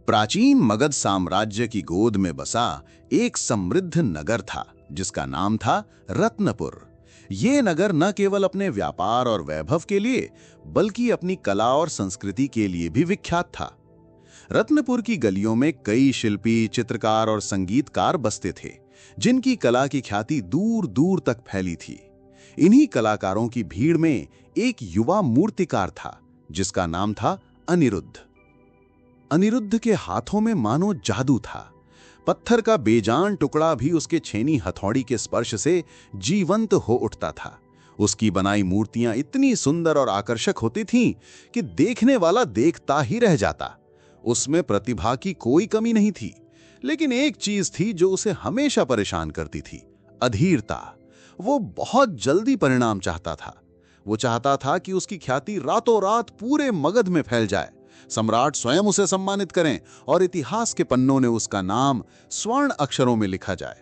प्राचीन मगध साम्राज्य की गोद में बसा एक समृद्ध नगर था जिसका नाम था रत्नपुर। ये नगर न केवल अपने व्यापार और वैभव के लिए बल्कि अपनी कला और संस्कृति के लिए भी विख्यात था। रत्नपुर की गलियों में कई शिल्पी, चित्रकार और संगीतकार बसते थे जिनकी कला की ख्याति दूर दूर तक फैली थी। इन्हीं कलाकारों की भीड़ में एक युवा मूर्तिकार था जिसका नाम था अनिरुद्ध। अनिरुद्ध के हाथों में मानो जादू था। पत्थर का बेजान टुकड़ा भी उसके छेनी हथौड़ी के स्पर्श से जीवंत हो उठता था। उसकी बनाई मूर्तियां इतनी सुंदर और आकर्षक होती थीं कि देखने वाला देखता ही रह जाता। उसमें प्रतिभा की कोई कमी नहीं थी, लेकिन एक चीज थी जो उसे हमेशा परेशान करती थी, अधीरता। वो बहुत जल्दी परिणाम चाहता था। वो चाहता था कि उसकी ख्याति रातों रात पूरे मगध में फैल जाए, सम्राट स्वयं उसे सम्मानित करें और इतिहास के पन्नों ने उसका नाम स्वर्ण अक्षरों में लिखा जाए।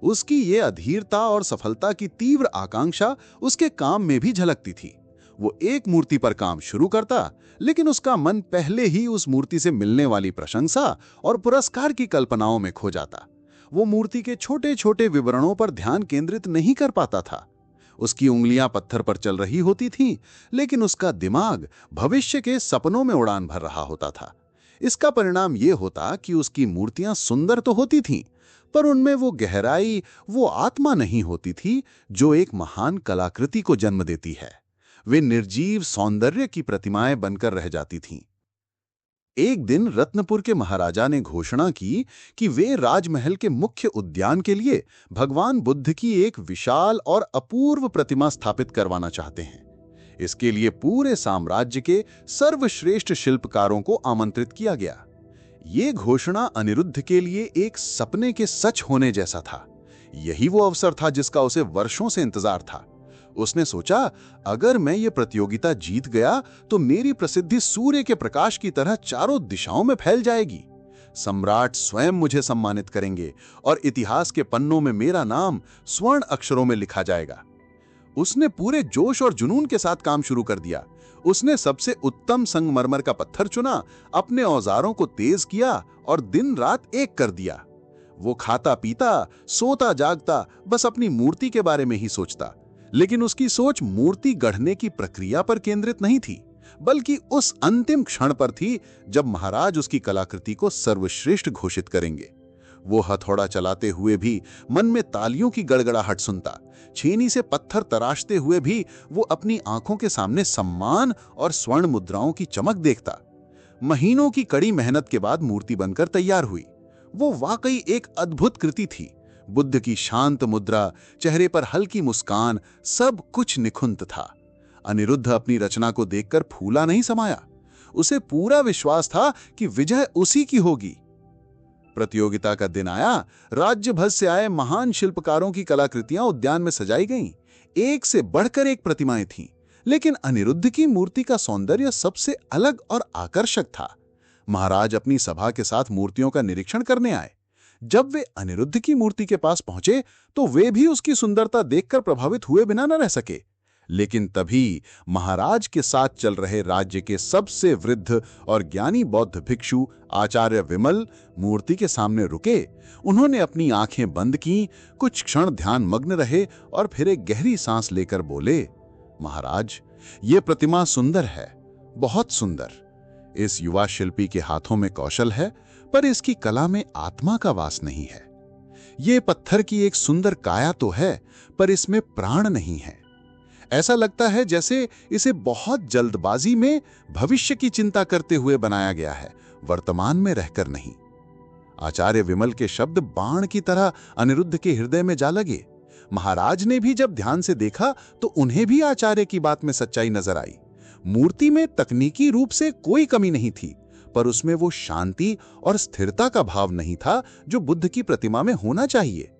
उसकी ये अधीरता और सफलता की तीव्र आकांक्षा उसके काम में भी झलकती थी। वो एक मूर्ति पर काम शुरू करता, लेकिन उसका मन पहले ही उस मूर्ति से मिलने वाली प्रशंसा और पुरस्कार की कल्पनाओं में खो जाता। वो मूर्ति के छोटे छोटे विवरणों पर ध्यान केंद्रित नहीं कर पाता था। उसकी उंगलियां पत्थर पर चल रही होती थीं, लेकिन उसका दिमाग भविष्य के सपनों में उड़ान भर रहा होता था। इसका परिणाम ये होता कि उसकी मूर्तियां सुंदर तो होती थीं, पर उनमें वो गहराई, वो आत्मा नहीं होती थी जो एक महान कलाकृति को जन्म देती है। वे निर्जीव सौंदर्य की प्रतिमाएं बनकर रह जाती थीं। एक दिन रत्नपुर के महाराजा ने घोषणा की कि वे राजमहल के मुख्य उद्यान के लिए भगवान बुद्ध की एक विशाल और अपूर्व प्रतिमा स्थापित करवाना चाहते हैं। इसके लिए पूरे साम्राज्य के सर्वश्रेष्ठ शिल्पकारों को आमंत्रित किया गया। ये घोषणा अनिरुद्ध के लिए एक सपने के सच होने जैसा था। यही वो अवसर था जिसका उसे वर्षों से इंतजार था। उसने सोचा, अगर मैं ये प्रतियोगिता जीत गया तो मेरी प्रसिद्धि सूर्य के प्रकाश की तरह चारों दिशाओं में फैल जाएगी। सम्राट स्वयं मुझे सम्मानित करेंगे और इतिहास के पन्नों में मेरा नाम स्वर्ण अक्षरों में लिखा जाएगा। उसने पूरे जोश और जुनून के साथ काम शुरू कर दिया। उसने सबसे उत्तम संगमरमर का पत्थर चुना, अपने औजारों को तेज किया और दिन रात एक कर दिया। वो खाता पीता, सोता जागता, बस अपनी मूर्ति के बारे में ही सोचता। लेकिन उसकी सोच मूर्ति गढ़ने की प्रक्रिया पर केंद्रित नहीं थी, बल्कि उस अंतिम क्षण पर थी जब महाराज उसकी कलाकृति को सर्वश्रेष्ठ घोषित करेंगे। वो हथौड़ा चलाते हुए भी मन में तालियों की गड़गड़ाहट सुनता। छेनी से पत्थर तराशते हुए भी वो अपनी आंखों के सामने सम्मान और स्वर्ण मुद्राओं की चमक देखता। महीनों की कड़ी मेहनत के बाद मूर्ति बनकर तैयार हुई। वो वाकई एक अद्भुत कृति थी। बुद्ध की शांत मुद्रा, चेहरे पर हल्की मुस्कान, सब कुछ निखुंत था। अनिरुद्ध अपनी रचना को देखकर फूला नहीं समाया। उसे पूरा विश्वास था कि विजय उसी की होगी। प्रतियोगिता का दिन आया। राज्य भर से आए महान शिल्पकारों की कलाकृतियां उद्यान में सजाई गईं। एक से बढ़कर एक प्रतिमाएं थीं, लेकिन अनिरुद्ध की मूर्ति का सौंदर्य सबसे अलग और आकर्षक था। महाराज अपनी सभा के साथ मूर्तियों का निरीक्षण करने आए। जब वे अनिरुद्ध की मूर्ति के पास पहुंचे तो वे भी उसकी सुंदरता देखकर प्रभावित हुए बिना न रह सके। लेकिन तभी महाराज के साथ चल रहे राज्य के सबसे वृद्ध और ज्ञानी बौद्ध भिक्षु आचार्य विमल मूर्ति के सामने रुके। उन्होंने अपनी आंखें बंद की, कुछ क्षण ध्यान मग्न रहे और फिर एक गहरी सांस लेकर बोले, महाराज, ये प्रतिमा सुंदर है, बहुत सुंदर। इस युवा शिल्पी के हाथों में कौशल है, पर इसकी कला में आत्मा का वास नहीं है। ये पत्थर की एक सुंदर काया तो है, पर इसमें प्राण नहीं है। ऐसा लगता है जैसे इसे बहुत जल्दबाजी में भविष्य की चिंता करते हुए बनाया गया है, वर्तमान में रहकर नहीं। आचार्य विमल के शब्द बाण की तरह अनिरुद्ध के हृदय में जा लगे। महाराज ने भी जब ध्यान से देखा तो उन्हें भी आचार्य की बात में सच्चाई नजर आई। मूर्ति में तकनीकी रूप से कोई कमी नहीं थी, पर उसमें वो शांति और स्थिरता का भाव नहीं था जो बुद्ध की प्रतिमा में होना चाहिए।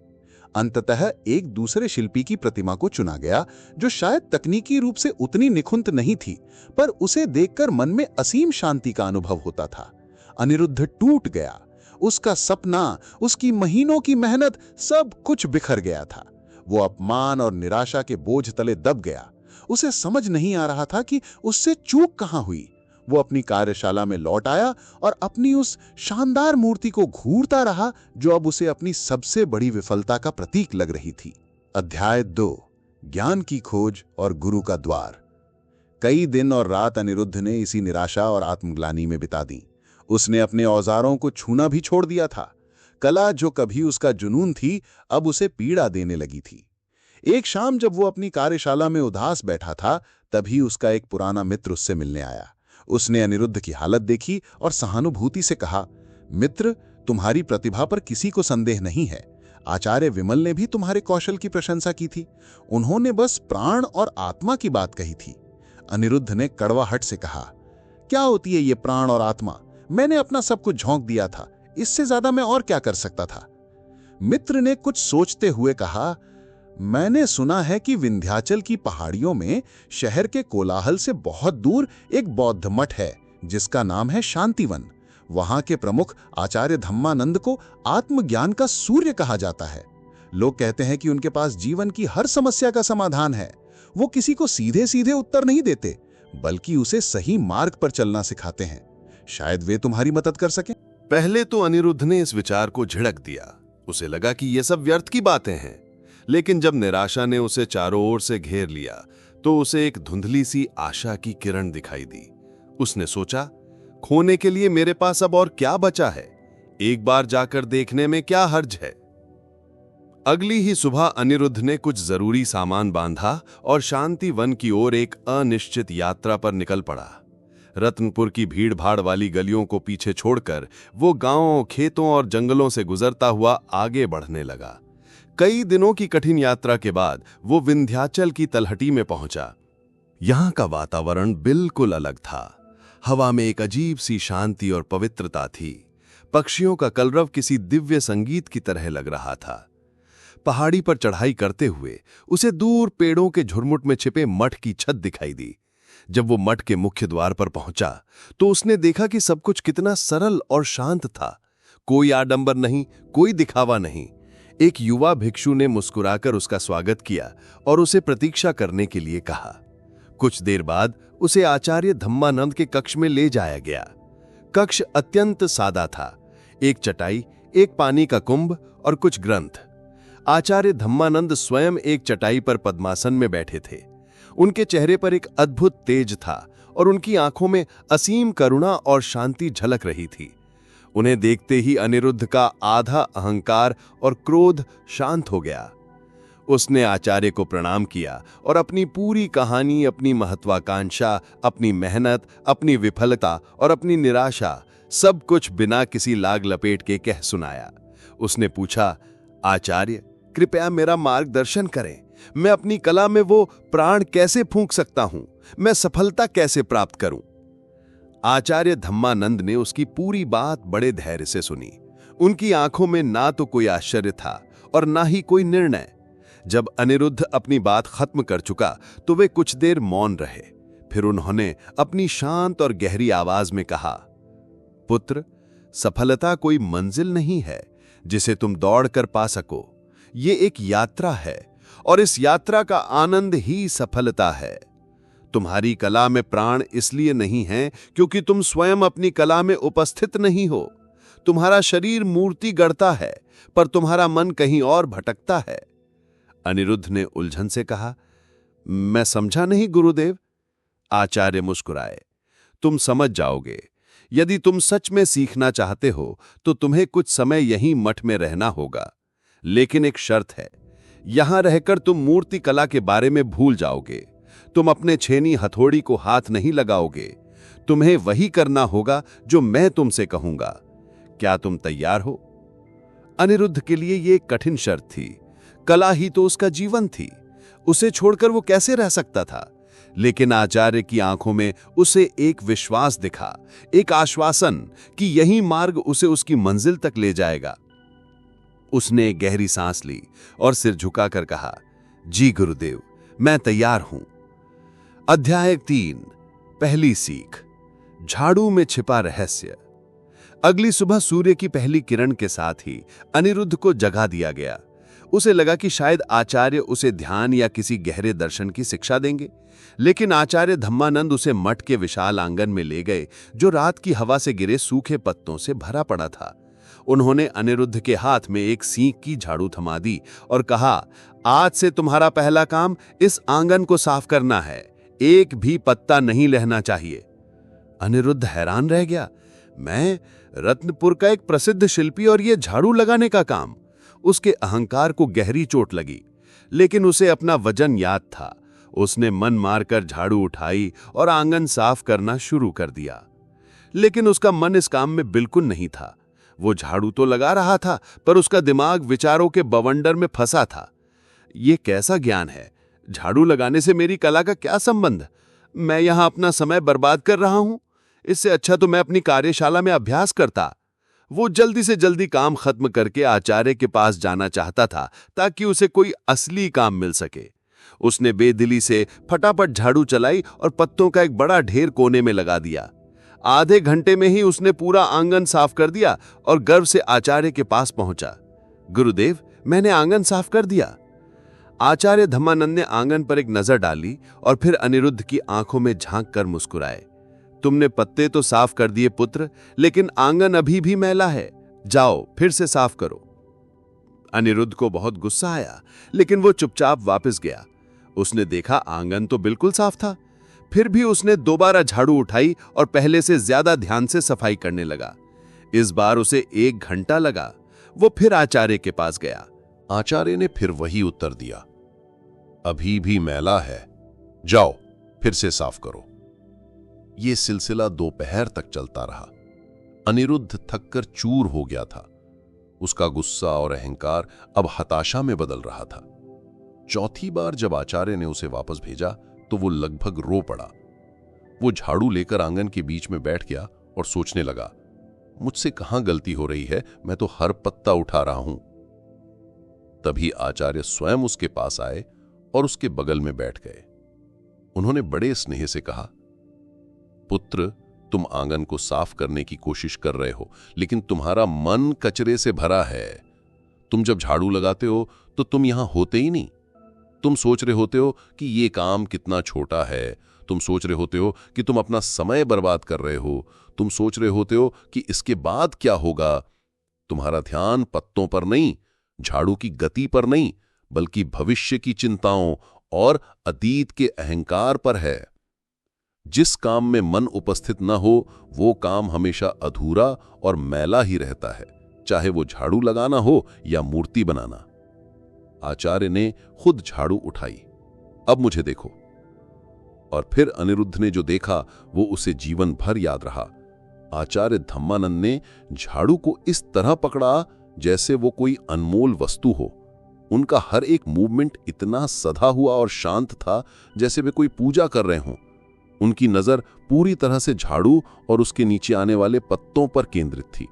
अंततः एक दूसरे शिल्पी की प्रतिमा को चुना गया जो शायद तकनीकी रूप से उतनी निखुंत नहीं थी, पर उसे देखकर मन में असीम शांति का अनुभव होता था। अनिरुद्ध टूट गया। उसका सपना, उसकी महीनों की मेहनत, सब कुछ बिखर गया था। वो अपमान और निराशा के बोझ तले दब गया। उसे समझ नहीं आ रहा था कि उससे चूक कहां हुई। वो अपनी कार्यशाला में लौट आया और अपनी उस शानदार मूर्ति को घूरता रहा जो अब उसे अपनी सबसे बड़ी विफलता का प्रतीक लग रही थी। अध्याय 2, ज्ञान की खोज और गुरु का द्वार। कई दिन और रात अनिरुद्ध ने इसी निराशा और आत्मग्लानि में बिता दी। उसने अपने औजारों को छूना भी छोड़ दिया था। कला जो कभी उसका जुनून थी, अब उसे पीड़ा देने लगी थी। एक शाम जब वो अपनी कार्यशाला में उदास बैठा था, तभी उसका एक पुराना मित्र उससे मिलने आया। उसने अनिरुद्ध की हालत देखी और सहानुभूति से कहा, मित्र, तुम्हारी प्रतिभा पर किसी को संदेह नहीं है। आचार्य विमल ने भी तुम्हारे कौशल की प्रशंसा की थी। उन्होंने बस प्राण और आत्मा की बात कही थी। अनिरुद्ध ने कड़वाहट से कहा, क्या होती है ये प्राण और आत्मा? मैंने अपना सब कुछ झोंक दिया था, इससे ज्यादा मैं और क्या कर सकता था? मित्र ने कुछ सोचते हुए कहा, मैंने सुना है कि विंध्याचल की पहाड़ियों में शहर के कोलाहल से बहुत दूर एक बौद्ध मठ है जिसका नाम है शांतिवन। वहां के प्रमुख आचार्य धम्मानंद को आत्मज्ञान का सूर्य कहा जाता है। लोग कहते हैं कि उनके पास जीवन की हर समस्या का समाधान है। वो किसी को सीधे सीधे उत्तर नहीं देते, बल्कि उसे सही मार्ग पर चलना सिखाते हैं। शायद वे तुम्हारी मदद कर सकें। पहले तो अनिरुद्ध ने इस विचार को झिड़क दिया। उसे लगा कि ये सब व्यर्थ की बातें हैं। लेकिन जब निराशा ने उसे चारों ओर से घेर लिया तो उसे एक धुंधली सी आशा की किरण दिखाई दी। उसने सोचा, खोने के लिए मेरे पास अब और क्या बचा है? एक बार जाकर देखने में क्या हर्ज है। अगली ही सुबह अनिरुद्ध ने कुछ जरूरी सामान बांधा और शांति वन की ओर एक अनिश्चित यात्रा पर निकल पड़ा। रत्नपुर की भीड़-भाड़ वाली गलियों को पीछे छोड़कर वो गांवों, खेतों और जंगलों से गुजरता हुआ आगे बढ़ने लगा। कई दिनों की कठिन यात्रा के बाद वो विंध्याचल की तलहटी में पहुंचा। यहां का वातावरण बिल्कुल अलग था। हवा में एक अजीब सी शांति और पवित्रता थी। पक्षियों का कलरव किसी दिव्य संगीत की तरह लग रहा था। पहाड़ी पर चढ़ाई करते हुए उसे दूर पेड़ों के झुरमुट में छिपे मठ की छत दिखाई दी। जब वो मठ के मुख्य द्वार पर पहुंचा तो उसने देखा कि सब कुछ कितना सरल और शांत था। कोई आडंबर नहीं, कोई दिखावा नहीं। एक युवा भिक्षु ने मुस्कुराकर उसका स्वागत किया और उसे प्रतीक्षा करने के लिए कहा। कुछ देर बाद उसे आचार्य धम्मानंद के कक्ष में ले जाया गया। कक्ष अत्यंत सादा था। एक चटाई, एक पानी का कुंभ और कुछ ग्रंथ। आचार्य धम्मानंद स्वयं एक चटाई पर पद्मासन में बैठे थे। उनके चेहरे पर एक अद्भुत तेज था और उनकी आंखों में असीम करुणा और शांति झलक रही थी। उन्हें देखते ही अनिरुद्ध का आधा अहंकार और क्रोध शांत हो गया। उसने आचार्य को प्रणाम किया और अपनी पूरी कहानी, अपनी महत्वाकांक्षा, अपनी मेहनत, अपनी विफलता और अपनी निराशा, सब कुछ बिना किसी लाग लपेट के कह सुनाया। उसने पूछा, आचार्य, कृपया मेरा मार्गदर्शन करें। मैं अपनी कला में वो प्राण कैसे फूंक सकता हूं? मैं सफलता कैसे प्राप्त करूं? आचार्य धम्मानंद ने उसकी पूरी बात बड़े धैर्य से सुनी। उनकी आंखों में ना तो कोई आश्चर्य था और ना ही कोई निर्णय। जब अनिरुद्ध अपनी बात खत्म कर चुका तो वे कुछ देर मौन रहे। फिर उन्होंने अपनी शांत और गहरी आवाज में कहा, पुत्र, सफलता कोई मंजिल नहीं है जिसे तुम दौड़ कर पा सको। ये एक यात्रा है और इस यात्रा का आनंद ही सफलता है। तुम्हारी कला में प्राण इसलिए नहीं है क्योंकि तुम स्वयं अपनी कला में उपस्थित नहीं हो। तुम्हारा शरीर मूर्ति गढ़ता है पर तुम्हारा मन कहीं और भटकता है। अनिरुद्ध ने उलझन से कहा, मैं समझा नहीं गुरुदेव। आचार्य मुस्कुराए, तुम समझ जाओगे। यदि तुम सच में सीखना चाहते हो तो तुम्हें कुछ समय यहीं मठ में रहना होगा। लेकिन एक शर्त है, यहां रहकर तुम मूर्ति कला के बारे में भूल जाओगे। तुम अपने छेनी हथौड़ी को हाथ नहीं लगाओगे। तुम्हें वही करना होगा जो मैं तुमसे कहूंगा। क्या तुम तैयार हो? अनिरुद्ध के लिए यह एक कठिन शर्त थी। कला ही तो उसका जीवन थी। उसे छोड़कर वो कैसे रह सकता था? लेकिन आचार्य की आंखों में उसे एक विश्वास दिखा, एक आश्वासन कि यही मार्ग उसे उसकी मंजिल तक ले जाएगा। उसने एक गहरी सांस ली और सिर झुकाकर कहा, जी गुरुदेव, मैं तैयार हूं। अध्याय 3, पहली सीख, झाड़ू में छिपा रहस्य। अगली सुबह सूर्य की पहली किरण के साथ ही अनिरुद्ध को जगा दिया गया। उसे लगा कि शायद आचार्य उसे ध्यान या किसी गहरे दर्शन की शिक्षा देंगे, लेकिन आचार्य धम्मानंद उसे मठ के विशाल आंगन में ले गए, जो रात की हवा से गिरे सूखे पत्तों से भरा पड़ा था। उन्होंने अनिरुद्ध के हाथ में एक सींग की झाड़ू थमा दी और कहा, आज से तुम्हारा पहला काम इस आंगन को साफ करना है, एक भी पत्ता नहीं रहना चाहिए। अनिरुद्ध हैरान रह गया। मैं रत्नपुर का एक प्रसिद्ध शिल्पी और ये झाड़ू लगाने का काम? उसके अहंकार को गहरी चोट लगी, लेकिन उसे अपना वजन याद था। उसने मन मारकर झाड़ू उठाई और आंगन साफ करना शुरू कर दिया। लेकिन उसका मन इस काम में बिल्कुल नहीं था। वो झाड़ू तो लगा रहा था, पर उसका दिमाग विचारों के बवंडर में फंसा था। ये कैसा ज्ञान है? झाड़ू लगाने से मेरी कला का क्या संबंध? मैं यहां अपना समय बर्बाद कर रहा हूं। इससे अच्छा तो मैं अपनी कार्यशाला में अभ्यास करता। वो जल्दी से जल्दी काम खत्म करके आचार्य के पास जाना चाहता था, ताकि उसे कोई असली काम मिल सके। उसने बेदिली से फटाफट झाड़ू चलाई और पत्तों का एक बड़ा ढेर कोने में लगा दिया। आधे घंटे में ही उसने पूरा आंगन साफ कर दिया और गर्व से आचार्य के पास पहुंचा। गुरुदेव, मैंने आंगन साफ कर दिया। आचार्य धम्मानंद ने आंगन पर एक नजर डाली और फिर अनिरुद्ध की आंखों में झांक कर मुस्कुराए। तुमने पत्ते तो साफ कर दिए पुत्र, लेकिन आंगन अभी भी मैला है। जाओ फिर से साफ करो। अनिरुद्ध को बहुत गुस्सा आया, लेकिन वो चुपचाप वापस गया। उसने देखा आंगन तो बिल्कुल साफ था। फिर भी उसने दोबारा झाड़ू उठाई और पहले से ज्यादा ध्यान से सफाई करने लगा। इस बार उसे 1 घंटा लगा। वो फिर आचार्य के पास गया। आचार्य ने फिर वही उत्तर दिया, अभी भी मैला है, जाओ फिर से साफ करो। ये सिलसिला दोपहर तक चलता रहा। अनिरुद्ध थककर चूर हो गया था। उसका गुस्सा और अहंकार अब हताशा में बदल रहा था। चौथी बार जब आचार्य ने उसे वापस भेजा तो वो लगभग रो पड़ा। वो झाड़ू लेकर आंगन के बीच में बैठ गया और सोचने लगा, मुझसे कहां गलती हो रही है, मैं तो हर पत्ता उठा रहा हूं। तभी आचार्य स्वयं उसके पास आए और उसके बगल में बैठ गए। उन्होंने बड़े स्नेह से कहा, पुत्र, तुम आंगन को साफ करने की कोशिश कर रहे हो, लेकिन तुम्हारा मन कचरे से भरा है। तुम जब झाड़ू लगाते हो तो तुम यहां होते ही नहीं। तुम सोच रहे होते हो कि ये काम कितना छोटा है। तुम सोच रहे होते हो कि तुम अपना समय बर्बाद कर रहे हो। तुम सोच रहे होते हो कि इसके बाद क्या होगा। तुम्हारा ध्यान पत्तों पर नहीं, झाड़ू की गति पर नहीं, बल्कि भविष्य की चिंताओं और अतीत के अहंकार पर है। जिस काम में मन उपस्थित न हो, वो काम हमेशा अधूरा और मैला ही रहता है, चाहे वो झाड़ू लगाना हो या मूर्ति बनाना। आचार्य ने खुद झाड़ू उठाई। अब मुझे देखो। और फिर अनिरुद्ध ने जो देखा वो उसे जीवन भर याद रहा। आचार्य धम्मानंद ने झाड़ू को इस तरह पकड़ा जैसे वो कोई अनमोल वस्तु हो। उनका हर एक मूवमेंट इतना सधा हुआ और शांत था जैसे वे कोई पूजा कर रहे हों। उनकी नजर पूरी तरह से झाड़ू और उसके नीचे आने वाले पत्तों पर केंद्रित थी।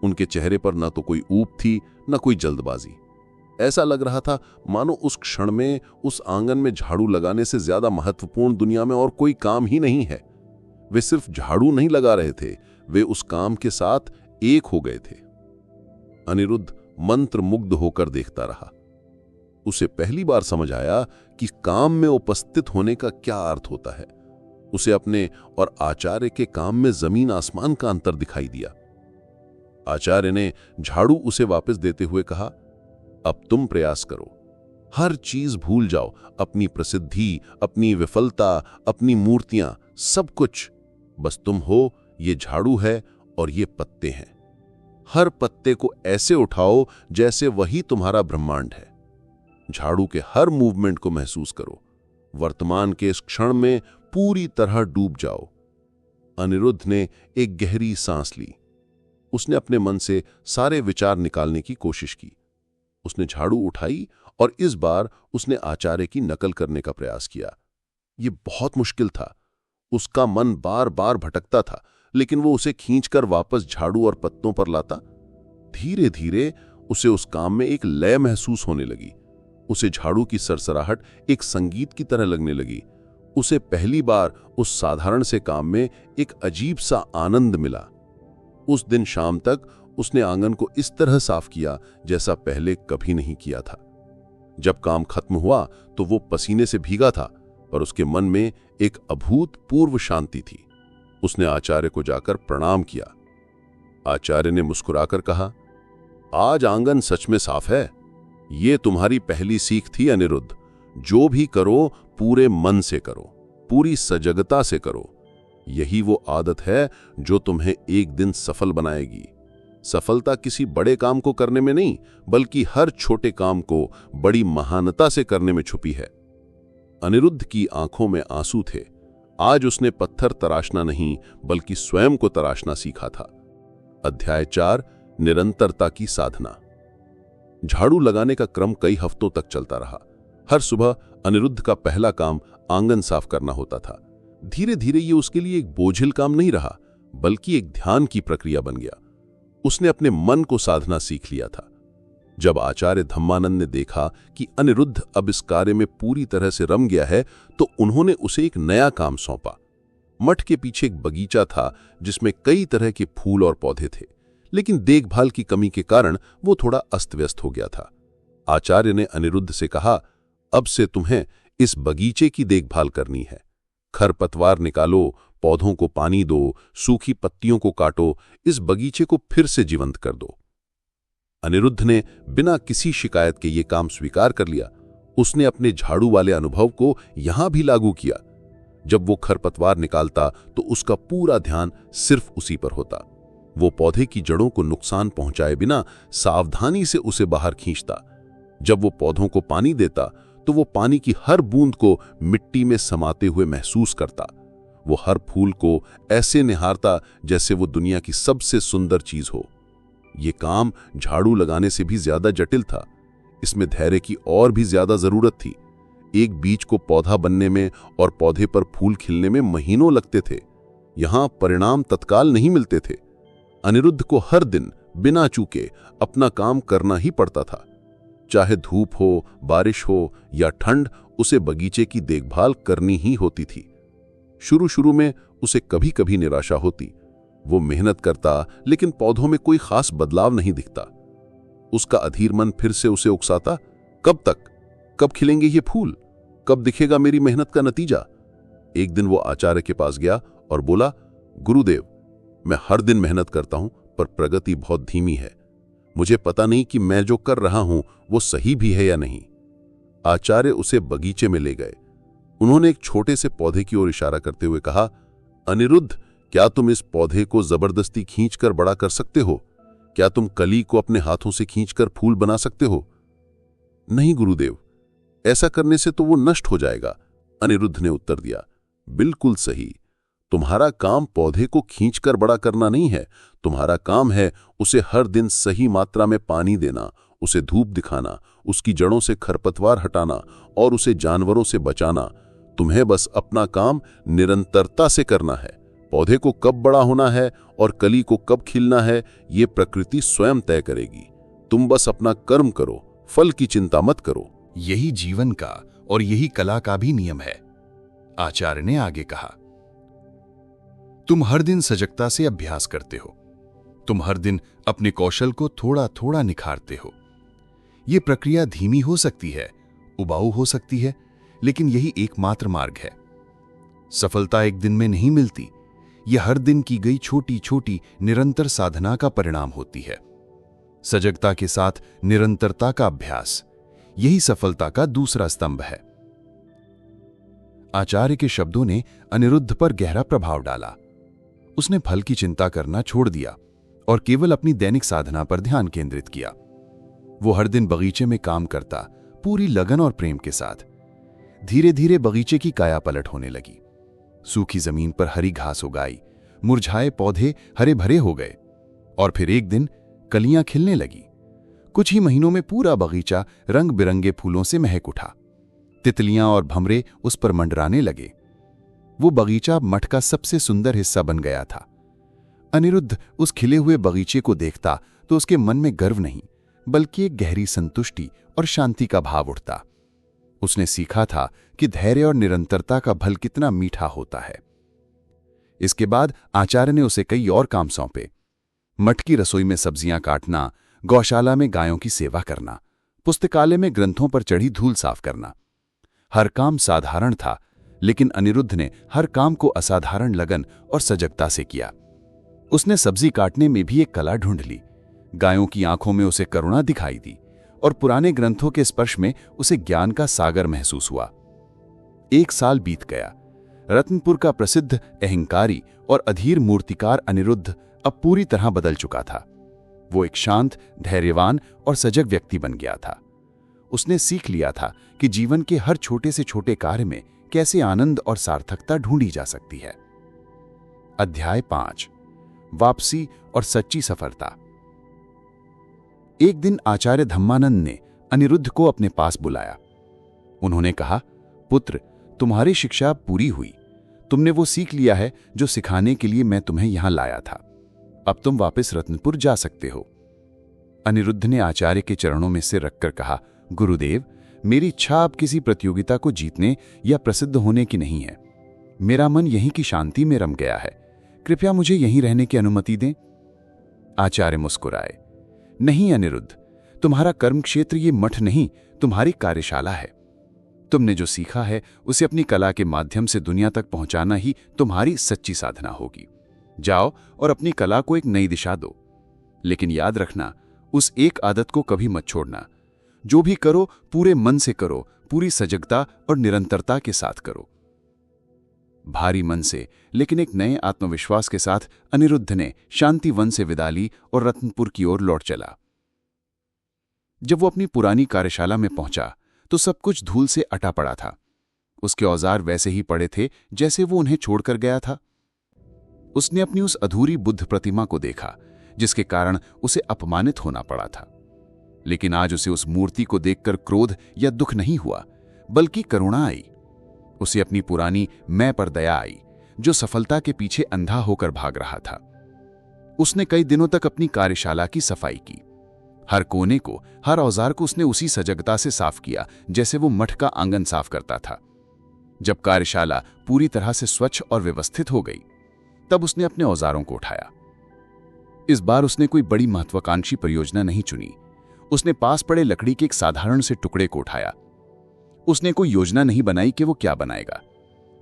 उनके चेहरे पर न तो कोई ऊब थी, न कोई जल्दबाजी। ऐसा लग रहा था मानो उस क्षण में उस आंगन में झाड़ू लगाने से ज्यादा महत्वपूर्ण दुनिया में और कोई काम ही नहीं है। वे सिर्फ झाड़ू नहीं लगा रहे थे, वे उस काम के साथ एक हो गए थे। अनिरुद्ध मंत्रमुग्ध होकर देखता रहा। उसे पहली बार समझ आया कि काम में उपस्थित होने का क्या अर्थ होता है। उसे अपने और आचार्य के काम में जमीन आसमान का अंतर दिखाई दिया। आचार्य ने झाड़ू उसे वापस देते हुए कहा, अब तुम प्रयास करो। हर चीज भूल जाओ, अपनी प्रसिद्धि, अपनी विफलता, अपनी मूर्तियां, सब कुछ। बस तुम हो, ये झाड़ू है और ये पत्ते हैं। हर पत्ते को ऐसे उठाओ जैसे वही तुम्हारा ब्रह्मांड है। झाड़ू के हर मूवमेंट को महसूस करो। वर्तमान के इस क्षण में पूरी तरह डूब जाओ। अनिरुद्ध ने एक गहरी सांस ली। उसने अपने मन से सारे विचार निकालने की कोशिश की। उसने झाड़ू उठाई और इस बार उसने आचार्य की नकल करने का प्रयास किया। यह बहुत मुश्किल था। उसका मन बार बार भटकता था, लेकिन वो उसे खींचकर वापस झाड़ू और पत्तों पर लाता। धीरे धीरे उसे उस काम में एक लय महसूस होने लगी। उसे झाड़ू की सरसराहट एक संगीत की तरह लगने लगी। उसे पहली बार उस साधारण से काम में एक अजीब सा आनंद मिला। उस दिन शाम तक उसने आंगन को इस तरह साफ किया जैसा पहले कभी नहीं किया था। जब काम खत्म हुआ तो वो पसीने से भीगा था, पर उसके मन में एक अभूतपूर्व शांति थी। उसने आचार्य को जाकर प्रणाम किया। आचार्य ने मुस्कुराकर कहा, आज आंगन सच में साफ है। ये तुम्हारी पहली सीख थी अनिरुद्ध। जो भी करो पूरे मन से करो, पूरी सजगता से करो। यही वो आदत है जो तुम्हें एक दिन सफल बनाएगी। सफलता किसी बड़े काम को करने में नहीं, बल्कि हर छोटे काम को बड़ी महानता से करने में छुपी है। अनिरुद्ध की आंखों में आंसू थे। आज उसने पत्थर तराशना नहीं, बल्कि स्वयं को तराशना सीखा था। अध्याय 4, निरंतरता की साधना। झाड़ू लगाने का क्रम कई हफ्तों तक चलता रहा। हर सुबह अनिरुद्ध का पहला काम आंगन साफ करना होता था। धीरे धीरे ये उसके लिए एक बोझिल काम नहीं रहा, बल्कि एक ध्यान की प्रक्रिया बन गया। उसने अपने मन को साधना सीख लिया था। जब आचार्य धम्मानंद ने देखा कि अनिरुद्ध अब इस कार्य में पूरी तरह से रम गया है, तो उन्होंने उसे एक नया काम सौंपा। मठ के पीछे एक बगीचा था जिसमें कई तरह के फूल और पौधे थे, लेकिन देखभाल की कमी के कारण वो थोड़ा अस्त व्यस्त हो गया था। आचार्य ने अनिरुद्ध से कहा, अब से तुम्हें इस बगीचे की देखभाल करनी है। खरपतवार निकालो, पौधों को पानी दो, सूखी पत्तियों को काटो, इस बगीचे को फिर से जीवंत कर दो। अनिरुद्ध ने बिना किसी शिकायत के ये काम स्वीकार कर लिया। उसने अपने झाड़ू वाले अनुभव को यहां भी लागू किया। जब वो खरपतवार निकालता तो उसका पूरा ध्यान सिर्फ उसी पर होता। वो पौधे की जड़ों को नुकसान पहुंचाए बिना सावधानी से उसे बाहर खींचता। जब वो पौधों को पानी देता तो वो पानी की हर बूंद को मिट्टी में समाते हुए महसूस करता। वो हर फूल को ऐसे निहारता जैसे वो दुनिया की सबसे सुंदर चीज हो। ये काम झाड़ू लगाने से भी ज्यादा जटिल था। इसमें धैर्य की और भी ज्यादा जरूरत थी। एक बीज को पौधा बनने में और पौधे पर फूल खिलने में महीनों लगते थे। यहां परिणाम तत्काल नहीं मिलते थे। अनिरुद्ध को हर दिन बिना चूके अपना काम करना ही पड़ता था। चाहे धूप हो, बारिश हो या ठंड, उसे बगीचे की देखभाल करनी ही होती थी। शुरू शुरू में उसे कभी कभी निराशा होती। वो मेहनत करता, लेकिन पौधों में कोई खास बदलाव नहीं दिखता। उसका अधीर मन फिर से उसे उकसाता, कब तक? कब खिलेंगे ये फूल? कब दिखेगा मेरी मेहनत का नतीजा? एक दिन वो आचार्य के पास गया और बोला, गुरुदेव, मैं हर दिन मेहनत करता हूं, पर प्रगति बहुत धीमी है। मुझे पता नहीं कि मैं जो कर रहा हूं वो सही भी है या नहीं। आचार्य उसे बगीचे में ले गए। उन्होंने एक छोटे से पौधे की ओर इशारा करते हुए कहा, अनिरुद्ध, क्या तुम इस पौधे को जबरदस्ती खींचकर बड़ा कर सकते हो? क्या तुम कली को अपने हाथों से खींचकर फूल बना सकते हो? नहीं गुरुदेव, ऐसा करने से तो वो नष्ट हो जाएगा, अनिरुद्ध ने उत्तर दिया। बिल्कुल सही। तुम्हारा काम पौधे को खींचकर बड़ा करना नहीं है। तुम्हारा काम है उसे हर दिन सही मात्रा में पानी देना, उसे धूप दिखाना, उसकी जड़ों से खरपतवार हटाना और उसे जानवरों से बचाना। तुम्हें बस अपना काम निरंतरता से करना है। पौधे को कब बड़ा होना है और कली को कब खिलना है, ये प्रकृति स्वयं तय करेगी। तुम बस अपना कर्म करो, फल की चिंता मत करो। यही जीवन का और यही कला का भी नियम है। आचार्य ने आगे कहा, तुम हर दिन सजगता से अभ्यास करते हो। तुम हर दिन अपने कौशल को थोड़ा थोड़ा निखारते हो। यह प्रक्रिया धीमी हो सकती है, उबाऊ हो सकती है, लेकिन यही एकमात्र मार्ग है। सफलता एक दिन में नहीं मिलती। यह हर दिन की गई छोटी छोटी निरंतर साधना का परिणाम होती है। सजगता के साथ निरंतरता का अभ्यास, यही सफलता का दूसरा स्तंभ है। आचार्य के शब्दों ने अनिरुद्ध पर गहरा प्रभाव डाला। उसने फल की चिंता करना छोड़ दिया और केवल अपनी दैनिक साधना पर ध्यान केंद्रित किया। वो हर दिन बगीचे में काम करता, पूरी लगन और प्रेम के साथ। धीरे धीरे बगीचे की काया पलट होने लगी। सूखी जमीन पर हरी घास उगाई, मुरझाए पौधे हरे भरे हो गए और फिर एक दिन कलियां खिलने लगी। कुछ ही महीनों में पूरा बगीचा रंग बिरंगे फूलों से महक उठा। तितलियां और भंवरे उस पर मंडराने लगे। वो बगीचा मठ का सबसे सुंदर हिस्सा बन गया था। अनिरुद्ध उस खिले हुए बगीचे को देखता तो उसके मन में गर्व नहीं, बल्कि एक गहरी संतुष्टि और शांति का भाव उठता। उसने सीखा था कि धैर्य और निरंतरता का फल कितना मीठा होता है। इसके बाद आचार्य ने उसे कई और काम सौंपे। मठ की रसोई में सब्जियां काटना, गौशाला में गायों की सेवा करना, पुस्तकालय में ग्रंथों पर चढ़ी धूल साफ करना। हर काम साधारण था, लेकिन अनिरुद्ध ने हर काम को असाधारण लगन और सजगता से किया। उसने सब्जी काटने में भी एक कला ढूंढ ली। गायों की आंखों में उसे करुणा दिखाई दी और पुराने ग्रंथों के स्पर्श में उसे ज्ञान का सागर महसूस हुआ। 1 साल बीत गया। रत्नपुर का प्रसिद्ध अहंकारी और अधीर मूर्तिकार अनिरुद्ध अब पूरी तरह बदल चुका था। वो एक शांत, धैर्यवान और सजग व्यक्ति बन गया था। उसने सीख लिया था कि जीवन के हर छोटे से छोटे कार्य में कैसे आनंद और सार्थकता ढूंढी जा सकती है। अध्याय 5, वापसी और सच्ची सफलता। एक दिन आचार्य धम्मानंद ने अनिरुद्ध को अपने पास बुलाया। उन्होंने कहा, पुत्र, तुम्हारी शिक्षा पूरी हुई। तुमने वो सीख लिया है जो सिखाने के लिए मैं तुम्हें यहां लाया था। अब तुम वापस रत्नपुर जा सकते हो। अनिरुद्ध ने आचार्य के चरणों में सिर रखकर कहा, गुरुदेव, मेरी इच्छा अब किसी प्रतियोगिता को जीतने या प्रसिद्ध होने की नहीं है। मेरा मन यहीं की शांति में रम गया है। कृपया मुझे यहीं रहने की अनुमति दें। आचार्य मुस्कुराए। नहीं अनिरुद्ध, तुम्हारा कर्म क्षेत्र ये मठ नहीं, तुम्हारी कार्यशाला है। तुमने जो सीखा है उसे अपनी कला के माध्यम से दुनिया तक पहुंचाना ही तुम्हारी सच्ची साधना होगी। जाओ और अपनी कला को एक नई दिशा दो। लेकिन याद रखना, उस एक आदत को कभी मत छोड़ना। जो भी करो पूरे मन से करो, पूरी सजगता और निरंतरता के साथ करो। भारी मन से लेकिन एक नए आत्मविश्वास के साथ अनिरुद्ध ने शांति वन से विदा ली और रत्नपुर की ओर लौट चला। जब वो अपनी पुरानी कार्यशाला में पहुंचा तो सब कुछ धूल से अटा पड़ा था। उसके औजार वैसे ही पड़े थे जैसे वो उन्हें छोड़कर गया था। उसने अपनी उस अधूरी बुद्ध प्रतिमा को देखा जिसके कारण उसे अपमानित होना पड़ा था। लेकिन आज उसे उस मूर्ति को देखकर क्रोध या दुख नहीं हुआ, बल्कि करुणा आई। उसे अपनी पुरानी मैं पर दया आई, जो सफलता के पीछे अंधा होकर भाग रहा था। उसने कई दिनों तक अपनी कार्यशाला की सफाई की। हर कोने को, हर औजार को उसने उसी सजगता से साफ किया जैसे वो मठ का आंगन साफ करता था। जब कार्यशाला पूरी तरह से स्वच्छ और व्यवस्थित हो गई, तब उसने अपने औजारों को उठाया। इस बार उसने कोई बड़ी महत्वाकांक्षी परियोजना नहीं चुनी। उसने पास पड़े लकड़ी के एक साधारण से टुकड़े को उठाया। उसने कोई योजना नहीं बनाई कि वो क्या बनाएगा।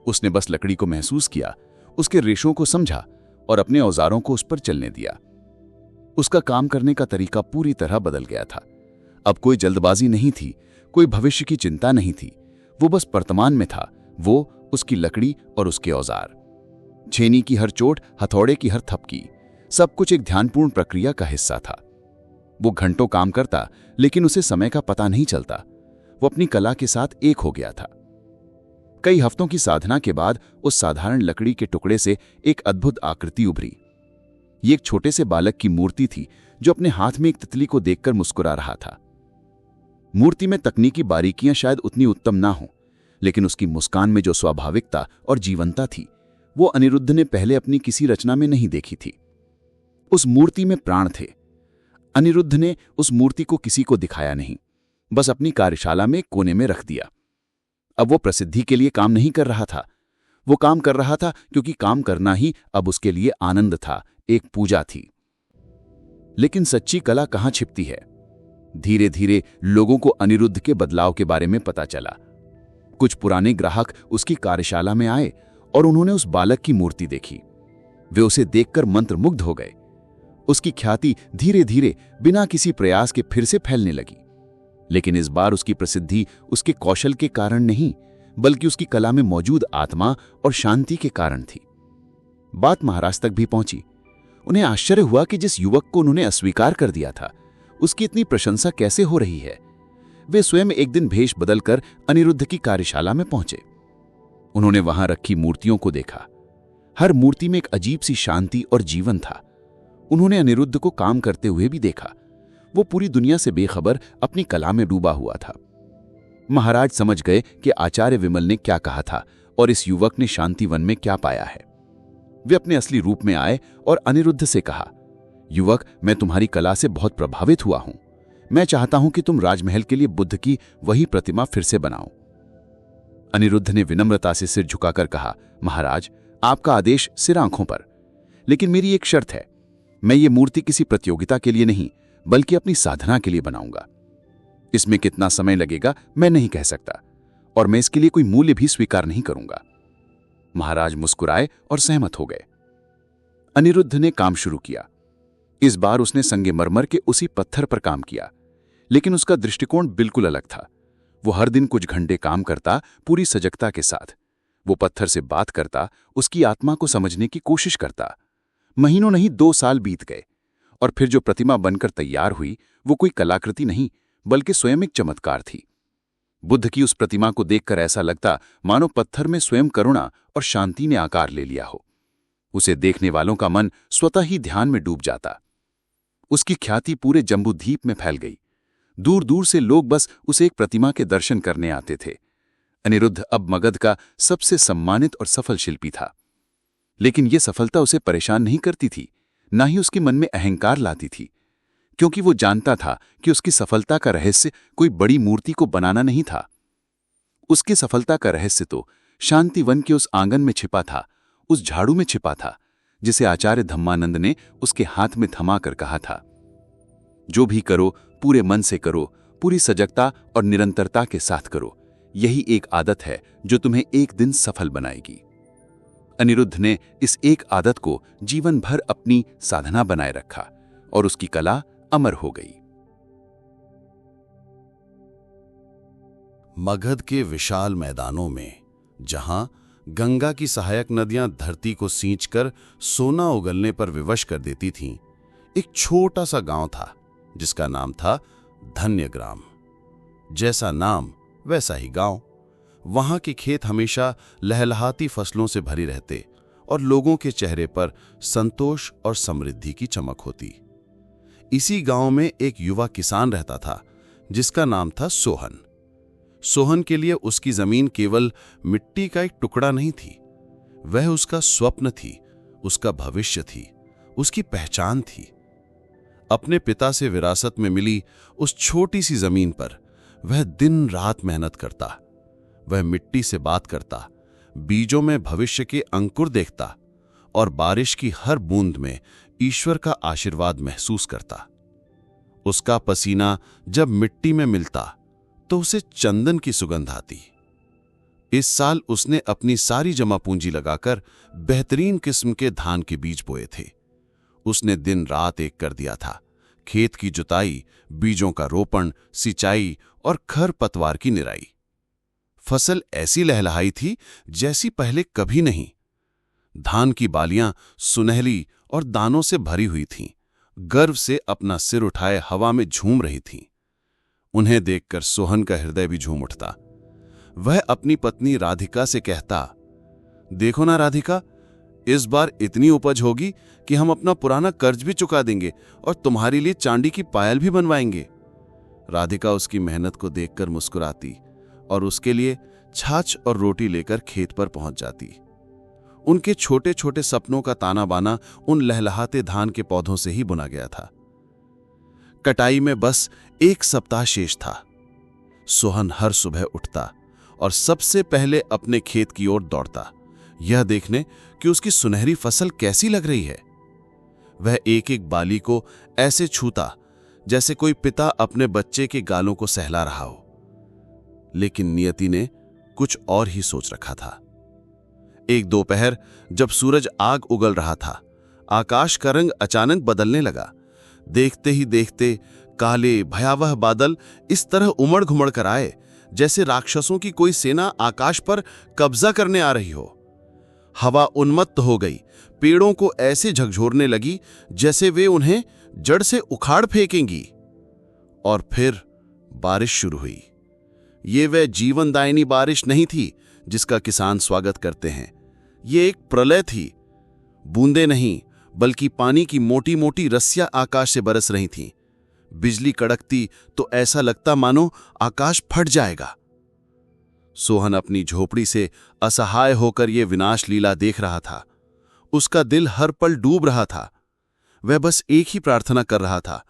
उसने बस लकड़ी को महसूस किया, उसके रेशों को समझा और अपने औजारों को उस पर चलने दिया। उसका काम करने का तरीका पूरी तरह बदल गया था। अब कोई जल्दबाजी नहीं थी, कोई भविष्य की चिंता नहीं थी। वो बस वर्तमान में था, वो, उसकी लकड़ी और उसके औजार। छेनी की हर चोट, हथौड़े की हर थपकी, सब कुछ एक ध्यानपूर्ण प्रक्रिया का हिस्सा था। वो घंटों काम करता, लेकिन उसे समय का पता नहीं चलता। वो अपनी कला के साथ एक हो गया था। कई हफ्तों की साधना के बाद उस साधारण लकड़ी के टुकड़े से एक अद्भुत आकृति उभरी। ये एक छोटे से बालक की मूर्ति थी जो अपने हाथ में एक तितली को देखकर मुस्कुरा रहा था। मूर्ति में तकनीकी बारीकियां शायद उतनी उत्तम ना हो, लेकिन उसकी मुस्कान में जो स्वाभाविकता और जीवंता थी, वो अनिरुद्ध ने पहले अपनी किसी रचना में नहीं देखी थी। उस मूर्ति में प्राण थे। अनिरुद्ध ने उस मूर्ति को किसी को दिखाया नहीं, बस अपनी कार्यशाला में कोने में रख दिया। अब वो प्रसिद्धि के लिए काम नहीं कर रहा था। वो काम कर रहा था क्योंकि काम करना ही अब उसके लिए आनंद था, एक पूजा थी। लेकिन सच्ची कला कहां छिपती है? धीरे धीरे लोगों को अनिरुद्ध के बदलाव के बारे में पता चला। कुछ पुराने ग्राहक उसकी कार्यशाला में आए और उन्होंने उस बालक की मूर्ति देखी। वे उसे देखकर मंत्रमुग्ध हो गए। उसकी ख्याति धीरे धीरे बिना किसी प्रयास के फिर से फैलने लगी। लेकिन इस बार उसकी प्रसिद्धि उसके कौशल के कारण नहीं, बल्कि उसकी कला में मौजूद आत्मा और शांति के कारण थी। बात महाराज तक भी पहुंची। उन्हें आश्चर्य हुआ कि जिस युवक को उन्होंने अस्वीकार कर दिया था, उसकी इतनी प्रशंसा कैसे हो रही है। वे स्वयं एक दिन भेष बदलकर अनिरुद्ध की कार्यशाला में पहुंचे। उन्होंने वहां रखी मूर्तियों को देखा। हर मूर्ति में एक अजीब सी शांति और जीवन था। उन्होंने अनिरुद्ध को काम करते हुए भी देखा। वो पूरी दुनिया से बेखबर अपनी कला में डूबा हुआ था। महाराज समझ गए कि आचार्य विमल ने क्या कहा था और इस युवक ने शांतिवन में क्या पाया है। वे अपने असली रूप में आए और अनिरुद्ध से कहा, युवक, मैं तुम्हारी कला से बहुत प्रभावित हुआ हूं। मैं चाहता हूं कि तुम राजमहल के लिए बुद्ध की वही प्रतिमा फिर से बनाओ। अनिरुद्ध ने विनम्रता से सिर झुकाकर कहा, महाराज, आपका आदेश सिर आंखों पर। लेकिन मेरी एक शर्त है, मैं ये मूर्ति किसी प्रतियोगिता के लिए नहीं, बल्कि अपनी साधना के लिए बनाऊंगा। इसमें कितना समय लगेगा मैं नहीं कह सकता, और मैं इसके लिए कोई मूल्य भी स्वीकार नहीं करूंगा। महाराज मुस्कुराए और सहमत हो गए। अनिरुद्ध ने काम शुरू किया। इस बार उसने संगमरमर के उसी पत्थर पर काम किया, लेकिन उसका दृष्टिकोण बिल्कुल अलग था। वो हर दिन कुछ घंटे काम करता, पूरी सजगता के साथ। वो पत्थर से बात करता, उसकी आत्मा को समझने की कोशिश करता। महीनों नहीं 2 साल बीत गए, और फिर जो प्रतिमा बनकर तैयार हुई वो कोई कलाकृति नहीं बल्कि स्वयं एक चमत्कार थी। बुद्ध की उस प्रतिमा को देखकर ऐसा लगता मानो पत्थर में स्वयं करुणा और शांति ने आकार ले लिया हो। उसे देखने वालों का मन स्वतः ही ध्यान में डूब जाता। उसकी ख्याति पूरे जम्बूद्वीप में फैल गई। दूर दूर से लोग बस उसे एक प्रतिमा के दर्शन करने आते थे। अनिरुद्ध अब मगध का सबसे सम्मानित और सफल शिल्पी था। लेकिन यह सफलता उसे परेशान नहीं करती थी, ना ही उसके मन में अहंकार लाती थी, क्योंकि वो जानता था कि उसकी सफलता का रहस्य कोई बड़ी मूर्ति को बनाना नहीं था। उसकी सफलता का रहस्य तो शांतिवन के उस आंगन में छिपा था, उस झाड़ू में छिपा था जिसे आचार्य धम्मानंद ने उसके हाथ में थमाकर कहा था, जो भी करो पूरे मन से करो, पूरी सजगता और निरंतरता के साथ करो। यही एक आदत है जो तुम्हें एक दिन सफल बनाएगी। अनिरुद्ध ने इस एक आदत को जीवन भर अपनी साधना बनाए रखा और उसकी कला अमर हो गई। मगध के विशाल मैदानों में, जहां गंगा की सहायक नदियां धरती को सींचकर सोना उगलने पर विवश कर देती थीं, एक छोटा सा गांव था जिसका नाम था धन्यग्राम। जैसा नाम वैसा ही गांव। वहां के खेत हमेशा लहलहाती फसलों से भरी रहते और लोगों के चेहरे पर संतोष और समृद्धि की चमक होती। इसी गांव में एक युवा किसान रहता था जिसका नाम था सोहन। सोहन के लिए उसकी जमीन केवल मिट्टी का एक टुकड़ा नहीं थी, वह उसका स्वप्न थी, उसका भविष्य थी, उसकी पहचान थी। अपने पिता से विरासत में मिली उस छोटी सी जमीन पर वह दिन रात मेहनत करता। वह मिट्टी से बात करता, बीजों में भविष्य के अंकुर देखता और बारिश की हर बूंद में ईश्वर का आशीर्वाद महसूस करता। उसका पसीना जब मिट्टी में मिलता तो उसे चंदन की सुगंध आती। इस साल उसने अपनी सारी जमा पूंजी लगाकर बेहतरीन किस्म के धान के बीज बोए थे। उसने दिन रात एक कर दिया था। खेत की जुताई, बीजों का रोपण, सिंचाई और खरपतवार की निराई। फसल ऐसी लहलहाई थी जैसी पहले कभी नहीं। धान की बालियां सुनहली और दानों से भरी हुई थीं, गर्व से अपना सिर उठाए हवा में झूम रही थीं। उन्हें देखकर सोहन का हृदय भी झूम उठता। वह अपनी पत्नी राधिका से कहता, देखो ना राधिका, इस बार इतनी उपज होगी कि हम अपना पुराना कर्ज भी चुका देंगे और तुम्हारे लिए चांदी की पायल भी बनवाएंगे। राधिका उसकी मेहनत को देखकर मुस्कुराती और उसके लिए छाछ और रोटी लेकर खेत पर पहुंच जाती। उनके छोटे छोटे सपनों का ताना बाना उन लहलहाते धान के पौधों से ही बुना गया था। कटाई में बस 1 सप्ताह शेष था। सोहन हर सुबह उठता और सबसे पहले अपने खेत की ओर दौड़ता, यह देखने कि उसकी सुनहरी फसल कैसी लग रही है। वह एक एक बाली को ऐसे छूता जैसे कोई पिता अपने बच्चे के गालों को सहला रहा हो। लेकिन नियति ने कुछ और ही सोच रखा था। एक दोपहर जब सूरज आग उगल रहा था, आकाश का रंग अचानक बदलने लगा। देखते ही देखते काले भयावह बादल इस तरह उमड़ घुमड़ कर आए जैसे राक्षसों की कोई सेना आकाश पर कब्जा करने आ रही हो। हवा उन्मत्त हो गई, पेड़ों को ऐसे झकझोरने लगी जैसे वे उन्हें जड़ से उखाड़ फेंकेंगी। और फिर बारिश शुरू हुई। ये वह जीवनदायिनी बारिश नहीं थी जिसका किसान स्वागत करते हैं। ये एक प्रलय थी। बूंदें नहीं बल्कि पानी की मोटी मोटी रस्सियां आकाश से बरस रही थीं। बिजली कड़कती तो ऐसा लगता मानो आकाश फट जाएगा। सोहन अपनी झोपड़ी से असहाय होकर यह विनाश लीला देख रहा था। उसका दिल हर पल डूब रहा था। वह बस एक ही प्रार्थना कर रहा था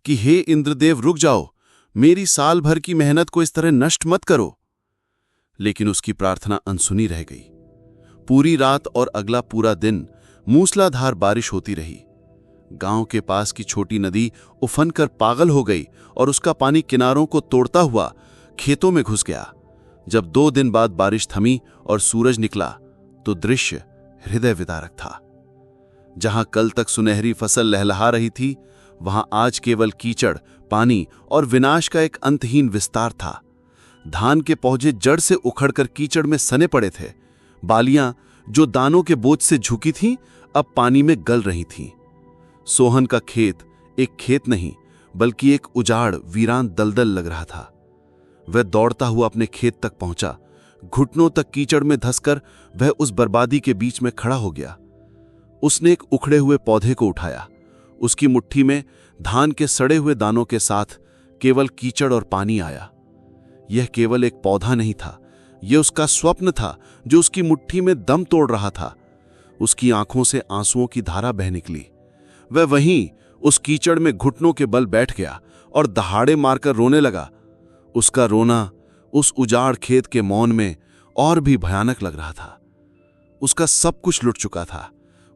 कि हे इंद्रदेव, रुक जाओ, मेरी साल भर की मेहनत को इस तरह नष्ट मत करो। लेकिन उसकी प्रार्थना अनसुनी रह गई। पूरी रात और अगला पूरा दिन मूसलाधार बारिश होती रही। गांव के पास की छोटी नदी उफन कर पागल हो गई और उसका पानी किनारों को तोड़ता हुआ खेतों में घुस गया। जब 2 दिन बाद बारिश थमी और सूरज निकला तो दृश्य हृदय विदारक था। जहां कल तक सुनहरी फसल लहलहा रही थी, वहां आज केवल कीचड़, पानी और विनाश का एक अंतहीन विस्तार था। धान के पौधे जड़ से उखड़कर कीचड़ में सने पड़े थे। बालियां जो दानों के बोझ से झुकी थीं, अब पानी में गल रही थीं। सोहन का खेत एक खेत नहीं बल्कि एक उजाड़ वीरान दलदल लग रहा था। वह दौड़ता हुआ अपने खेत तक पहुंचा। घुटनों तक कीचड़ में धंसकर वह उस बर्बादी के बीच में खड़ा हो गया। उसने एक उखड़े हुए पौधे को उठाया। उसकी मुट्ठी में धान के सड़े हुए दानों के साथ केवल कीचड़ और पानी आया। यह केवल एक पौधा नहीं था, यह उसका स्वप्न था जो उसकी मुट्ठी में दम तोड़ रहा था। उसकी आंखों से आंसुओं की धारा बह निकली। वह वहीं उस कीचड़ में घुटनों के बल बैठ गया और दहाड़े मारकर रोने लगा। उसका रोना उस उजाड़ खेत के मौन में और भी भयानक लग रहा था। उसका सब कुछ लुट चुका था।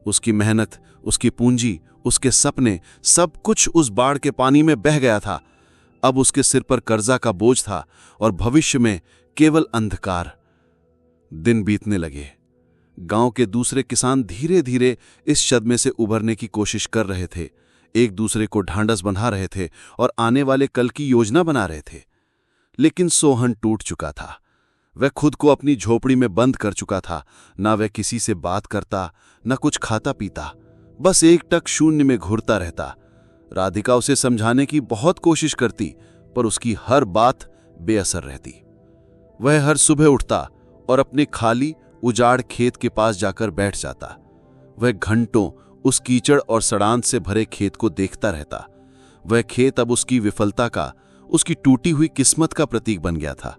उसकी मेहनत, उसकी पूंजी, उसके सपने, सब कुछ उस बाढ़ के पानी में बह गया था। अब उसके सिर पर कर्जा का बोझ था और भविष्य में केवल अंधकार। दिन बीतने लगे। गांव के दूसरे किसान धीरे धीरे इस सदमे से उभरने की कोशिश कर रहे थे, एक दूसरे को ढांढस बंधा रहे थे और आने वाले कल की योजना बना रहे थे। लेकिन सोहन टूट चुका था। वह खुद को अपनी झोपड़ी में बंद कर चुका था। ना वह किसी से बात करता, न कुछ खाता पीता, बस एकटक शून्य में घूरता रहता। राधिका उसे समझाने की बहुत कोशिश करती, पर उसकी हर बात बेअसर रहती। वह हर सुबह उठता और अपने खाली उजाड़ खेत के पास जाकर बैठ जाता। वह घंटों उस कीचड़ और सड़ान से भरे खेत को देखता रहता। वह खेत अब उसकी विफलता का, उसकी टूटी हुई किस्मत का प्रतीक बन गया था।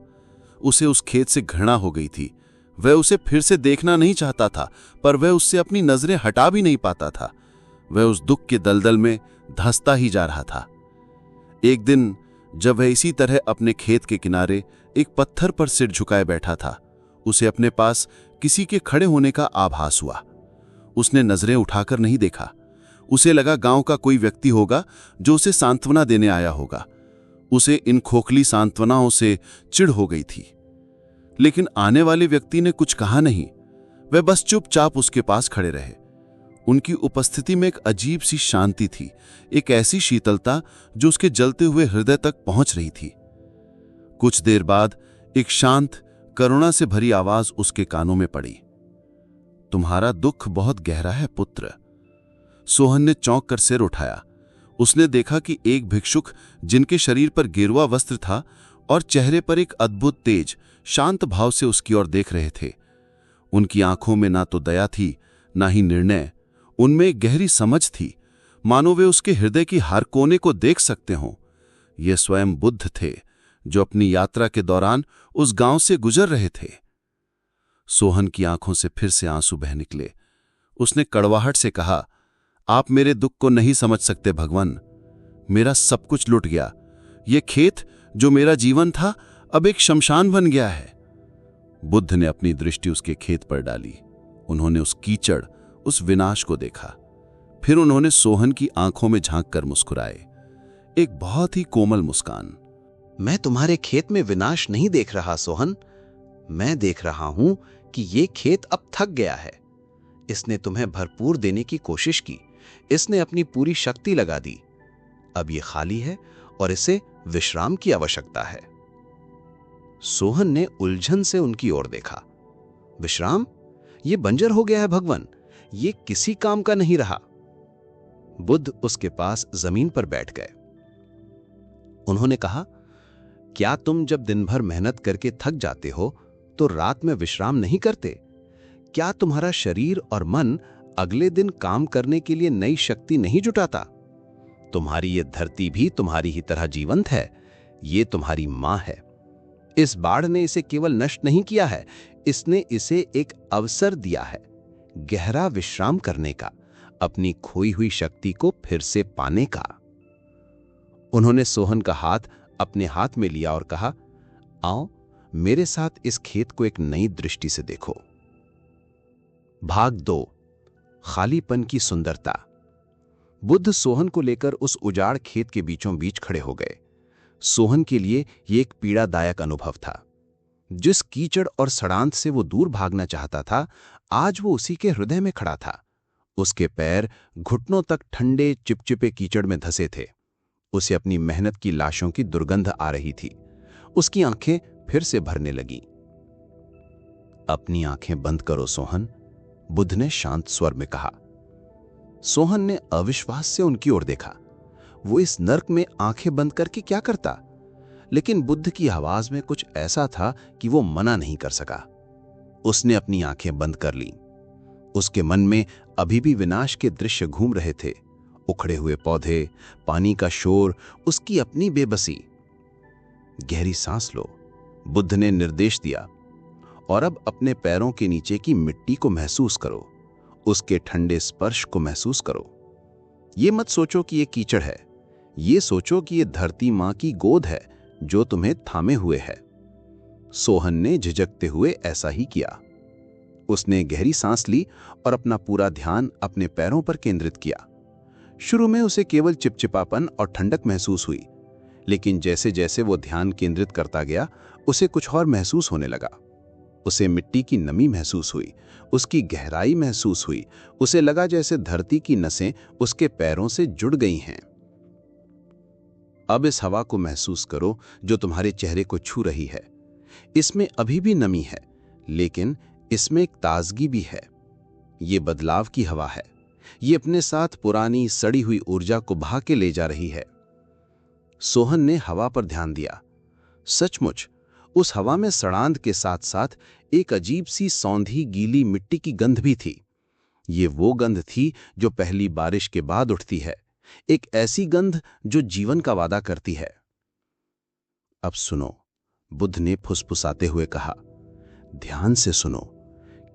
उसे उस खेत से घृणा हो गई थी। वह उसे फिर से देखना नहीं चाहता था, पर वह उससे अपनी नजरें हटा भी नहीं पाता था। वह उस दुख के दलदल में धंसता ही जा रहा था। एक दिन जब वह इसी तरह अपने खेत के किनारे एक पत्थर पर सिर झुकाए बैठा था, उसे अपने पास किसी के खड़े होने का आभास हुआ। उसने नजरें उठाकर नहीं देखा। उसे लगा गांव का कोई व्यक्ति होगा जो उसे सांत्वना देने आया होगा। उसे इन खोखली सांत्वनाओं से चिढ़ हो गई थी। लेकिन आने वाले व्यक्ति ने कुछ कहा नहीं। वह बस चुपचाप उसके पास खड़े रहे। उनकी उपस्थिति में एक अजीब सी शांति थी, एक ऐसी शीतलता जो उसके जलते हुए हृदय तक पहुंच रही थी। कुछ देर बाद एक शांत, करुणा से भरी आवाज उसके कानों में पड़ी। तुम्हारा दुख बहुत गहरा है पुत्र। सोहन ने चौंक कर सिर उठाया। उसने देखा कि एक भिक्षुक, जिनके शरीर पर गेरुआ वस्त्र था और चेहरे पर एक अद्भुत तेज, शांत भाव से उसकी ओर देख रहे थे। उनकी आंखों में ना तो दया थी, ना ही निर्णय। उनमें एक गहरी समझ थी, मानो वे उसके हृदय की हर कोने को देख सकते हों। ये स्वयं बुद्ध थे, जो अपनी यात्रा के दौरान उस गांव से गुजर रहे थे। सोहन की आंखों से फिर से आंसू बह निकले। उसने कड़वाहट से कहा, आप मेरे दुख को नहीं समझ सकते भगवान। मेरा सब कुछ लुट गया। ये खेत जो मेरा जीवन था, अब एक शमशान बन गया है। बुद्ध ने अपनी दृष्टि उसके खेत पर डाली। उन्होंने उस कीचड़, उस विनाश को देखा। फिर उन्होंने सोहन की आंखों में झांककर मुस्कुराए, एक बहुत ही कोमल मुस्कान। मैं तुम्हारे खेत में विनाश नहीं देख रहा सोहन। मैं देख रहा हूं कि ये खेत अब थक गया है। इसने तुम्हें भरपूर देने की कोशिश की। इसने अपनी पूरी शक्ति लगा दी। अब ये खाली है और इसे विश्राम की आवश्यकता है। सोहन ने उलझन से उनकी ओर देखा। विश्राम? ये बंजर हो गया है भगवान। ये किसी काम का नहीं रहा। बुद्ध उसके पास जमीन पर बैठ गए। उन्होंने कहा, क्या तुम जब दिन भर मेहनत करके थक जाते हो तो रात में विश्राम नहीं करते? क्या तुम्हारा शरीर और मन अगले दिन काम करने के लिए नई शक्ति नहीं जुटाता? तुम्हारी ये धरती भी तुम्हारी ही तरह जीवंत है। ये तुम्हारी मां है। इस बाढ़ ने इसे केवल नष्ट नहीं किया है, इसने इसे एक अवसर दिया है, गहरा विश्राम करने का, अपनी खोई हुई शक्ति को फिर से पाने का। उन्होंने सोहन का हाथ अपने हाथ में लिया और कहा, आओ मेरे साथ इस खेत को एक नई दृष्टि से देखो। भाग 2, खालीपन की सुंदरता। बुद्ध सोहन को लेकर उस उजाड़ खेत के बीचों बीच खड़े हो गए। सोहन के लिए ये एक पीड़ादायक अनुभव था। जिस कीचड़ और सड़ांत से वो दूर भागना चाहता था, आज वो उसी के हृदय में खड़ा था। उसके पैर घुटनों तक ठंडे चिपचिपे कीचड़ में धंसे थे। उसे अपनी मेहनत की लाशों की दुर्गंध आ रही थी। उसकी आंखें फिर से भरने लगीं। अपनी आंखें बंद करो सोहन, बुद्ध ने शांत स्वर में कहा। सोहन ने अविश्वास से उनकी ओर देखा। वो इस नर्क में आंखें बंद करके क्या करता? लेकिन बुद्ध की आवाज में कुछ ऐसा था कि वो मना नहीं कर सका। उसने अपनी आंखें बंद कर लीं। उसके मन में अभी भी विनाश के दृश्य घूम रहे थे। उखड़े हुए पौधे, पानी का शोर, उसकी अपनी बेबसी। गहरी सांस लो, बुद्ध ने निर्देश दिया, और अब अपने पैरों के नीचे की मिट्टी को महसूस करो, उसके ठंडे स्पर्श को महसूस करो। ये मत सोचो कि ये कीचड़ है, ये सोचो कि ये धरती मां की गोद है जो तुम्हें थामे हुए है। सोहन ने झिझकते हुए ऐसा ही किया। उसने गहरी सांस ली और अपना पूरा ध्यान अपने पैरों पर केंद्रित किया। शुरू में उसे केवल चिपचिपापन और ठंडक महसूस हुई, लेकिन जैसे जैसे वो ध्यान केंद्रित करता गया, उसे कुछ और महसूस होने लगा। उसे मिट्टी की नमी महसूस हुई, उसकी गहराई महसूस हुई। उसे लगा जैसे धरती की नसें उसके पैरों से जुड़ गई हैं। अब इस हवा को महसूस करो जो तुम्हारे चेहरे को छू रही है। इसमें अभी भी नमी है, लेकिन इसमें एक ताजगी भी है। ये बदलाव की हवा है। ये अपने साथ पुरानी सड़ी हुई ऊर्जा को बहा के ले जा रही है। सोहन ने हवा पर ध्यान दिया। सचमुच उस हवा में सड़ांध के साथ साथ एक अजीब सी सौंधी गीली मिट्टी की गंध भी थी। ये वो गंध थी जो पहली बारिश के बाद उठती है, एक ऐसी गंध जो जीवन का वादा करती है। अब सुनो, बुद्ध ने फुसफुसाते हुए कहा। ध्यान से सुनो,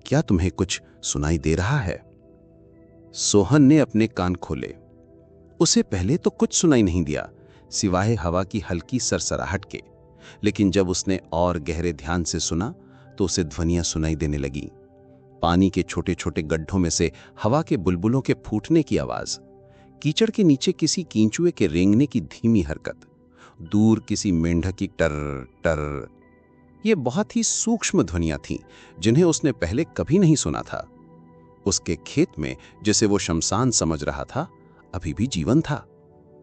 क्या तुम्हें कुछ सुनाई दे रहा है? सोहन ने अपने कान खोले। उसे पहले तो कुछ सुनाई नहीं दिया, सिवाय हवा की हल्की सरसराहट के। लेकिन जब उसने और गहरे ध्यान से सुना तो उसे ध्वनियां सुनाई देने लगी। पानी के छोटे छोटे गड्ढों में से हवा के बुलबुलों के फूटने की आवाज, कीचड़ के नीचे किसी कींचुए के रेंगने की धीमी हरकत, दूर किसी मेंढक की टर टर। ये बहुत ही सूक्ष्म ध्वनियां थीं जिन्हें उसने पहले कभी नहीं सुना था। उसके खेत में, जिसे वो शमशान समझ रहा था, अभी भी जीवन था।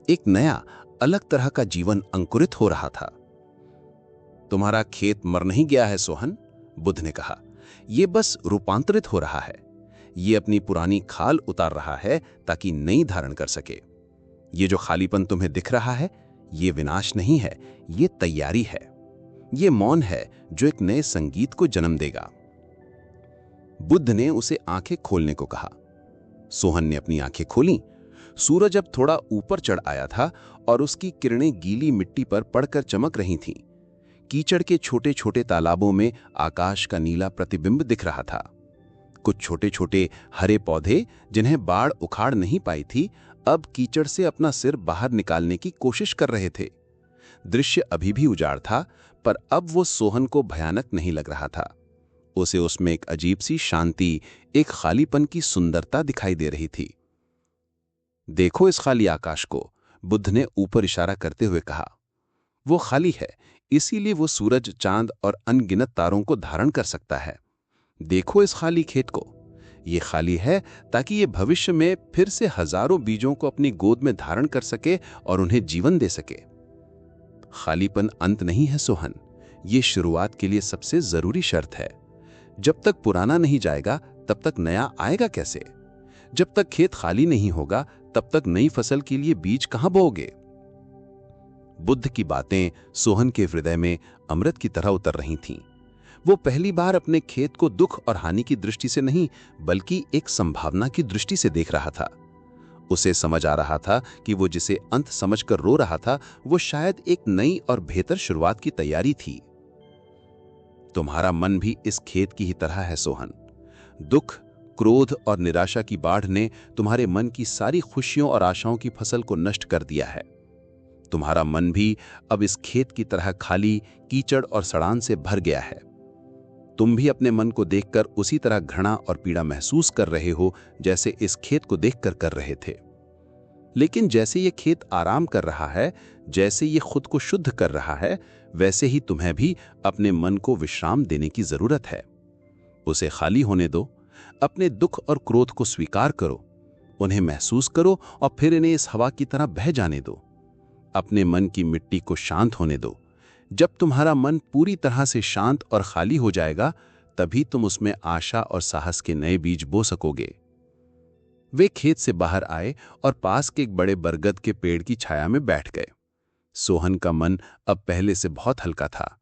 एक नया अलग तरह का जीवन अंकुरित हो रहा था। तुम्हारा खेत मर नहीं गया है सोहन, बुद्ध ने कहा। ये बस रूपांतरित हो रहा है। ये अपनी पुरानी खाल उतार रहा है ताकि नई धारण कर सके। ये जो खालीपन तुम्हें दिख रहा है, ये विनाश नहीं है, ये तैयारी है। ये मौन है जो एक नए संगीत को जन्म देगा। बुद्ध ने उसे आंखें खोलने को कहा। सोहन ने अपनी आंखें खोलीं। सूरज अब थोड़ा ऊपर चढ़ आया था और उसकी किरणें गीली मिट्टी पर पड़कर चमक रही थीं। कीचड़ के छोटे छोटे तालाबों में आकाश का नीला प्रतिबिंब दिख रहा था। कुछ छोटे छोटे हरे पौधे, जिन्हें बाढ़ उखाड़ नहीं पाई थी, अब कीचड़ से अपना सिर बाहर निकालने की कोशिश कर रहे थे। दृश्य अभी भी उजाड़ था, पर अब वो सोहन को भयानक नहीं लग रहा था। उसे उसमें एक अजीब सी शांति, एक खालीपन की सुंदरता दिखाई दे रही थी। देखो इस खाली आकाश को, बुद्ध ने ऊपर इशारा करते हुए कहा। वो खाली है, इसीलिए वो सूरज, चांद और अनगिनत तारों को धारण कर सकता है। देखो इस खाली खेत को, ये खाली है ताकि ये भविष्य में फिर से हजारों बीजों को अपनी गोद में धारण कर सके और उन्हें जीवन दे सके। खालीपन अंत नहीं है सोहन, ये शुरुआत के लिए सबसे जरूरी शर्त है। जब तक पुराना नहीं जाएगा तब तक नया आएगा कैसे? जब तक खेत खाली नहीं होगा तब तक नई फसल के लिए बीज कहां बोओगे? बुद्ध की बातें सोहन के हृदय में अमृत की तरह उतर रही थीं। वो पहली बार अपने खेत को दुख और हानि की दृष्टि से नहीं, बल्कि एक संभावना की दृष्टि से देख रहा था। उसे समझ आ रहा था कि वो जिसे अंत समझकर रो रहा था, वो शायद एक नई और बेहतर शुरुआत की तैयारी थी। तुम्हारा मन भी इस खेत की ही तरह है सोहन। दुख, क्रोध और निराशा की बाढ़ ने तुम्हारे मन की सारी खुशियों और आशाओं की फसल को नष्ट कर दिया है। तुम्हारा मन भी अब इस खेत की तरह खाली, कीचड़ और सड़ान से भर गया है। तुम भी अपने मन को देखकर उसी तरह घृणा और पीड़ा महसूस कर रहे हो जैसे इस खेत को देखकर कर रहे थे। लेकिन जैसे ये खेत आराम कर रहा है, जैसे ये खुद को शुद्ध कर रहा है, वैसे ही तुम्हें भी अपने मन को विश्राम देने की जरूरत है। उसे खाली होने दो, अपने दुख और क्रोध को स्वीकार करो, उन्हें महसूस करो और फिर इन्हें इस हवा की तरह बह जाने दो। अपने मन की मिट्टी को शांत होने दो। जब तुम्हारा मन पूरी तरह से शांत और खाली हो जाएगा, तभी तुम उसमें आशा और साहस के नए बीज बो सकोगे। वे खेत से बाहर आए और पास के एक बड़े बरगद के पेड़ की छाया में बैठ गए। सोहन का मन अब पहले से बहुत हल्का था।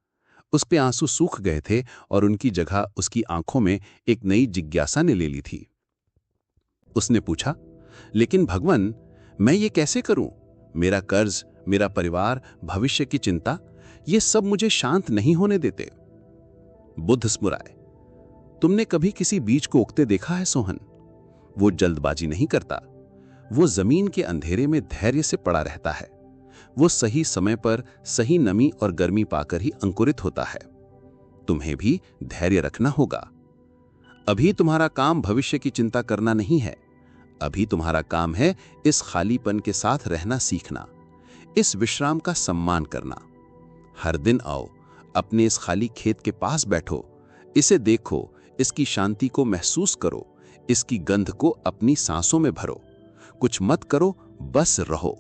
उस पे आंसू सूख गए थे और उनकी जगह उसकी आंखों में एक नई जिज्ञासा ने ले ली थी। उसने पूछा, लेकिन भगवान, मैं ये कैसे करूं? मेरा कर्ज, मेरा परिवार, भविष्य की चिंता, ये सब मुझे शांत नहीं होने देते। बुद्ध स्मुराए, तुमने कभी किसी बीज को उगते देखा है सोहन? वो जल्दबाजी नहीं करता। वो जमीन के अंधेरे में धैर्य से पड़ा रहता है। वो सही समय पर सही नमी और गर्मी पाकर ही अंकुरित होता है। तुम्हें भी धैर्य रखना होगा। अभी तुम्हारा काम भविष्य की चिंता करना नहीं है। अभी तुम्हारा काम है इस खालीपन के साथ रहना सीखना, इस विश्राम का सम्मान करना। हर दिन आओ, अपने इस खाली खेत के पास बैठो, इसे देखो, इसकी शांति को महसूस करो, इसकी गंध को अपनी सांसों में भरो। कुछ मत करो, बस रहो।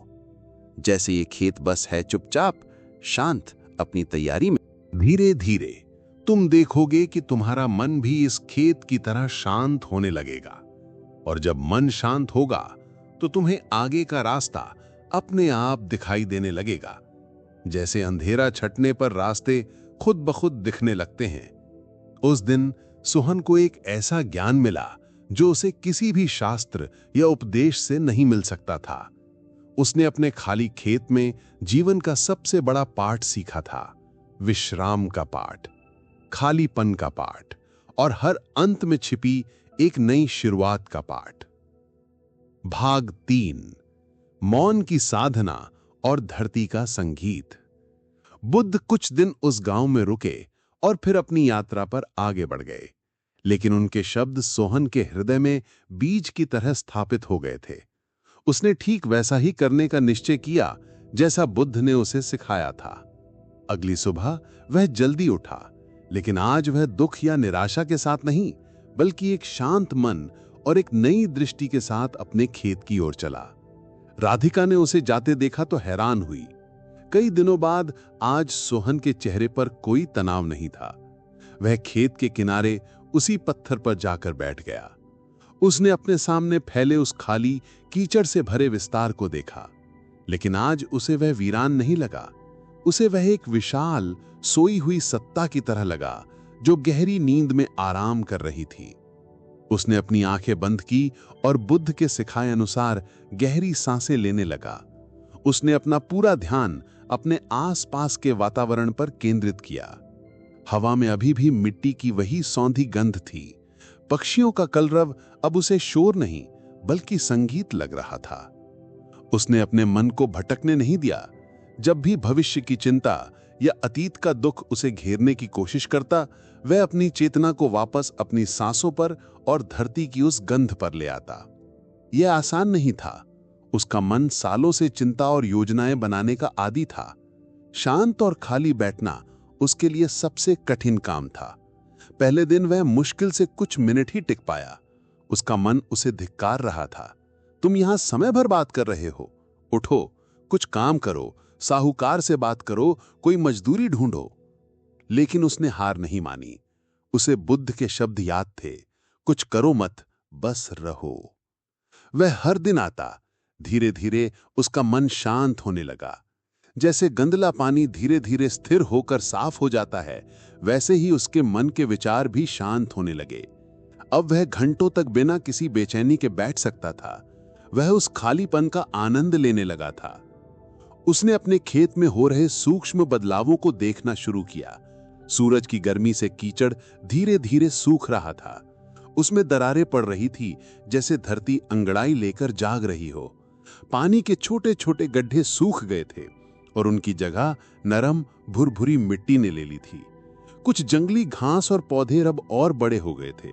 जैसे ये खेत बस है चुपचाप, शांत, अपनी तैयारी में। धीरे धीरे तुम देखोगे कि तुम्हारा मन भी इस खेत की तरह शांत होने लगेगा। और जब मन शांत होगा तो तुम्हें आगे का रास्ता अपने आप दिखाई देने लगेगा। जैसे अंधेरा छटने पर रास्ते खुद ब खुद दिखने लगते हैं। उस दिन सोहन को एक ऐसा ज्ञान मिला जो उसे किसी भी शास्त्र या उपदेश से नहीं मिल सकता था। उसने अपने खाली खेत में जीवन का सबसे बड़ा पाठ सीखा था, विश्राम का पाठ, खालीपन का पाठ और हर अंत में छिपी एक नई शुरुआत का पाठ। भाग 3, मौन की साधना और धरती का संगीत। बुद्ध कुछ दिन उस गांव में रुके और फिर अपनी यात्रा पर आगे बढ़ गए, लेकिन उनके शब्द सोहन के हृदय में बीज की तरह स्थापित हो गए थे। उसने ठीक वैसा ही करने का निश्चय किया जैसा बुद्ध ने उसे सिखाया था। अगली सुबह वह जल्दी उठा, लेकिन आज वह दुख या निराशा के साथ नहीं, बल्कि एक शांत मन और एक नई दृष्टि के साथ अपने खेत की ओर चला। राधिका ने उसे जाते देखा तो हैरान हुई। कई दिनों बाद आज सोहन के चेहरे पर कोई तनाव नहीं था। वह खेत के किनारे उसी पत्थर पर जाकर बैठ गया। उसने अपने सामने फैले उस खाली कीचड़ से भरे विस्तार को देखा, लेकिन आज उसे वह वीरान नहीं लगा। उसे वह एक विशाल सोई हुई सत्ता की तरह लगा जो गहरी नींद में आराम कर रही थी। उसने अपनी आंखें बंद की और बुद्ध के सिखाए अनुसार गहरी सांसें लेने लगा। उसने अपना पूरा ध्यान अपने आसपास के वातावरण पर केंद्रित किया। हवा में अभी भी मिट्टी की वही सौंधी गंध थी। पक्षियों का कलरव अब उसे शोर नहीं बल्कि संगीत लग रहा था। उसने अपने मन को भटकने नहीं दिया। जब भी भविष्य की चिंता या अतीत का दुख उसे घेरने की कोशिश करता, वह अपनी चेतना को वापस अपनी सांसों पर और धरती की उस गंध पर ले आता। यह आसान नहीं था। उसका मन सालों से चिंता और योजनाएं बनाने का आदी था। शांत और खाली बैठना उसके लिए सबसे कठिन काम था। पहले दिन वह मुश्किल से कुछ मिनट ही टिक पाया। उसका मन उसे धिक्कार रहा था। तुम यहां समय भर बात कर रहे हो, उठो, कुछ काम करो, साहूकार से बात करो, कोई मजदूरी ढूंढो। लेकिन उसने हार नहीं मानी। उसे बुद्ध के शब्द याद थे, कुछ करो मत, बस रहो। वह हर दिन आता। धीरे धीरे उसका मन शांत होने लगा। जैसे गंदला पानी धीरे धीरे स्थिर होकर साफ हो जाता है, वैसे ही उसके मन के विचार भी शांत होने लगे। अब वह घंटों तक बिना किसी बेचैनी के बैठ सकता था। वह उस खालीपन का आनंद लेने लगा था। उसने अपने खेत में हो रहे सूक्ष्म बदलावों को देखना शुरू किया। सूरज की गर्मी से कीचड़ धीरे धीरे सूख रहा था। उसमें दरारें पड़ रही थी, जैसे धरती अंगड़ाई लेकर जाग रही हो। पानी के छोटे छोटे गड्ढे सूख गए थे और उनकी जगह नरम भुरभुरी मिट्टी ने ले ली थी। कुछ जंगली घास और पौधे अब और बड़े हो गए थे।